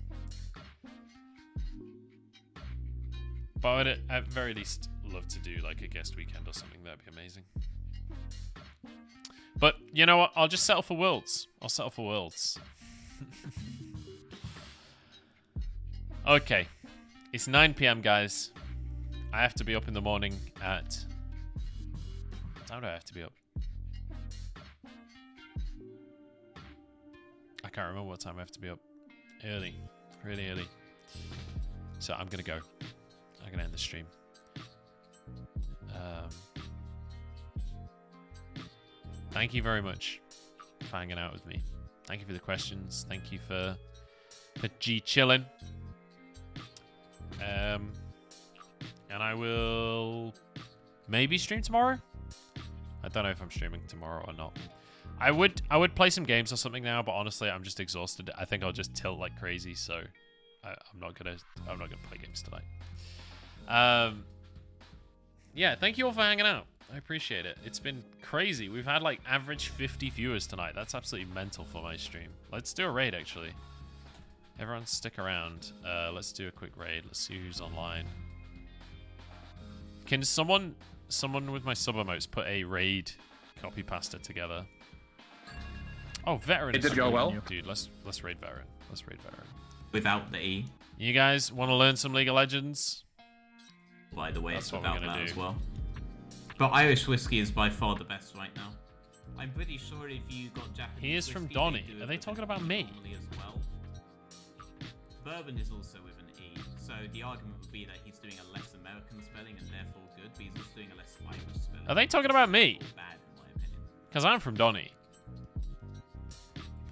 But I would at very least love to do like a guest weekend or something. That'd be amazing. But you know what? I'll just settle for Worlds. I'll settle for Worlds. Okay. It's 9 p.m. guys. I have to be up in the morning at... What time do I have to be up? I can't remember what time I have to be up. Early. Really early. So I'm going to go. I'm going to end the stream. Thank you very much for hanging out with me. Thank you for the questions. Thank you for G chilling. And I will maybe stream tomorrow. I don't know if I'm streaming tomorrow or not. I would play some games or something now, but honestly, I'm just exhausted. I think I'll just tilt like crazy, so I'm not gonna play games tonight. Yeah, thank you all for hanging out. I appreciate it. It's been crazy. We've had like average 50 viewers tonight. That's absolutely mental for my stream. Let's do a raid actually. Everyone stick around. Let's do a quick raid. Let's see who's online. Can someone with my sub emotes put a raid copy pasta together? Oh, veteran. It did go well. Dude, let's raid veteran. Let's raid veteran. Without the E. You guys want to learn some League of Legends? By the way, That's it's what we're without gonna that do. as well. But Irish whiskey is by far the best right now. I'm pretty sure if you got Japanese He is from whiskey, Donny. do it Are they with talking an about E me? commonly as well. Bourbon is also with an E, so the argument would be that he's doing a less American spelling and therefore good, but he's also doing a less Irish spelling. Are they talking about me? Bad, in my opinion. Because I'm from Donny.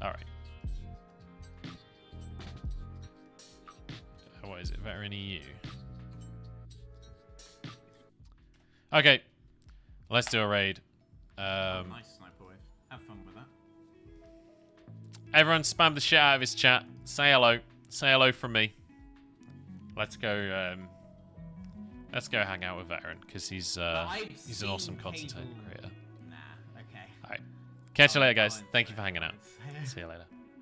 Alright. What is it? Veteran EU. Okay. Let's do a raid. Nice sniper wave. Have fun with that. Everyone spam the shit out of his chat. Say hello. Say hello from me. Let's go hang out with Veteran, because he's an awesome content creator. Nah, okay. Alright. Catch you later, guys. Thank you for hanging out. See you later.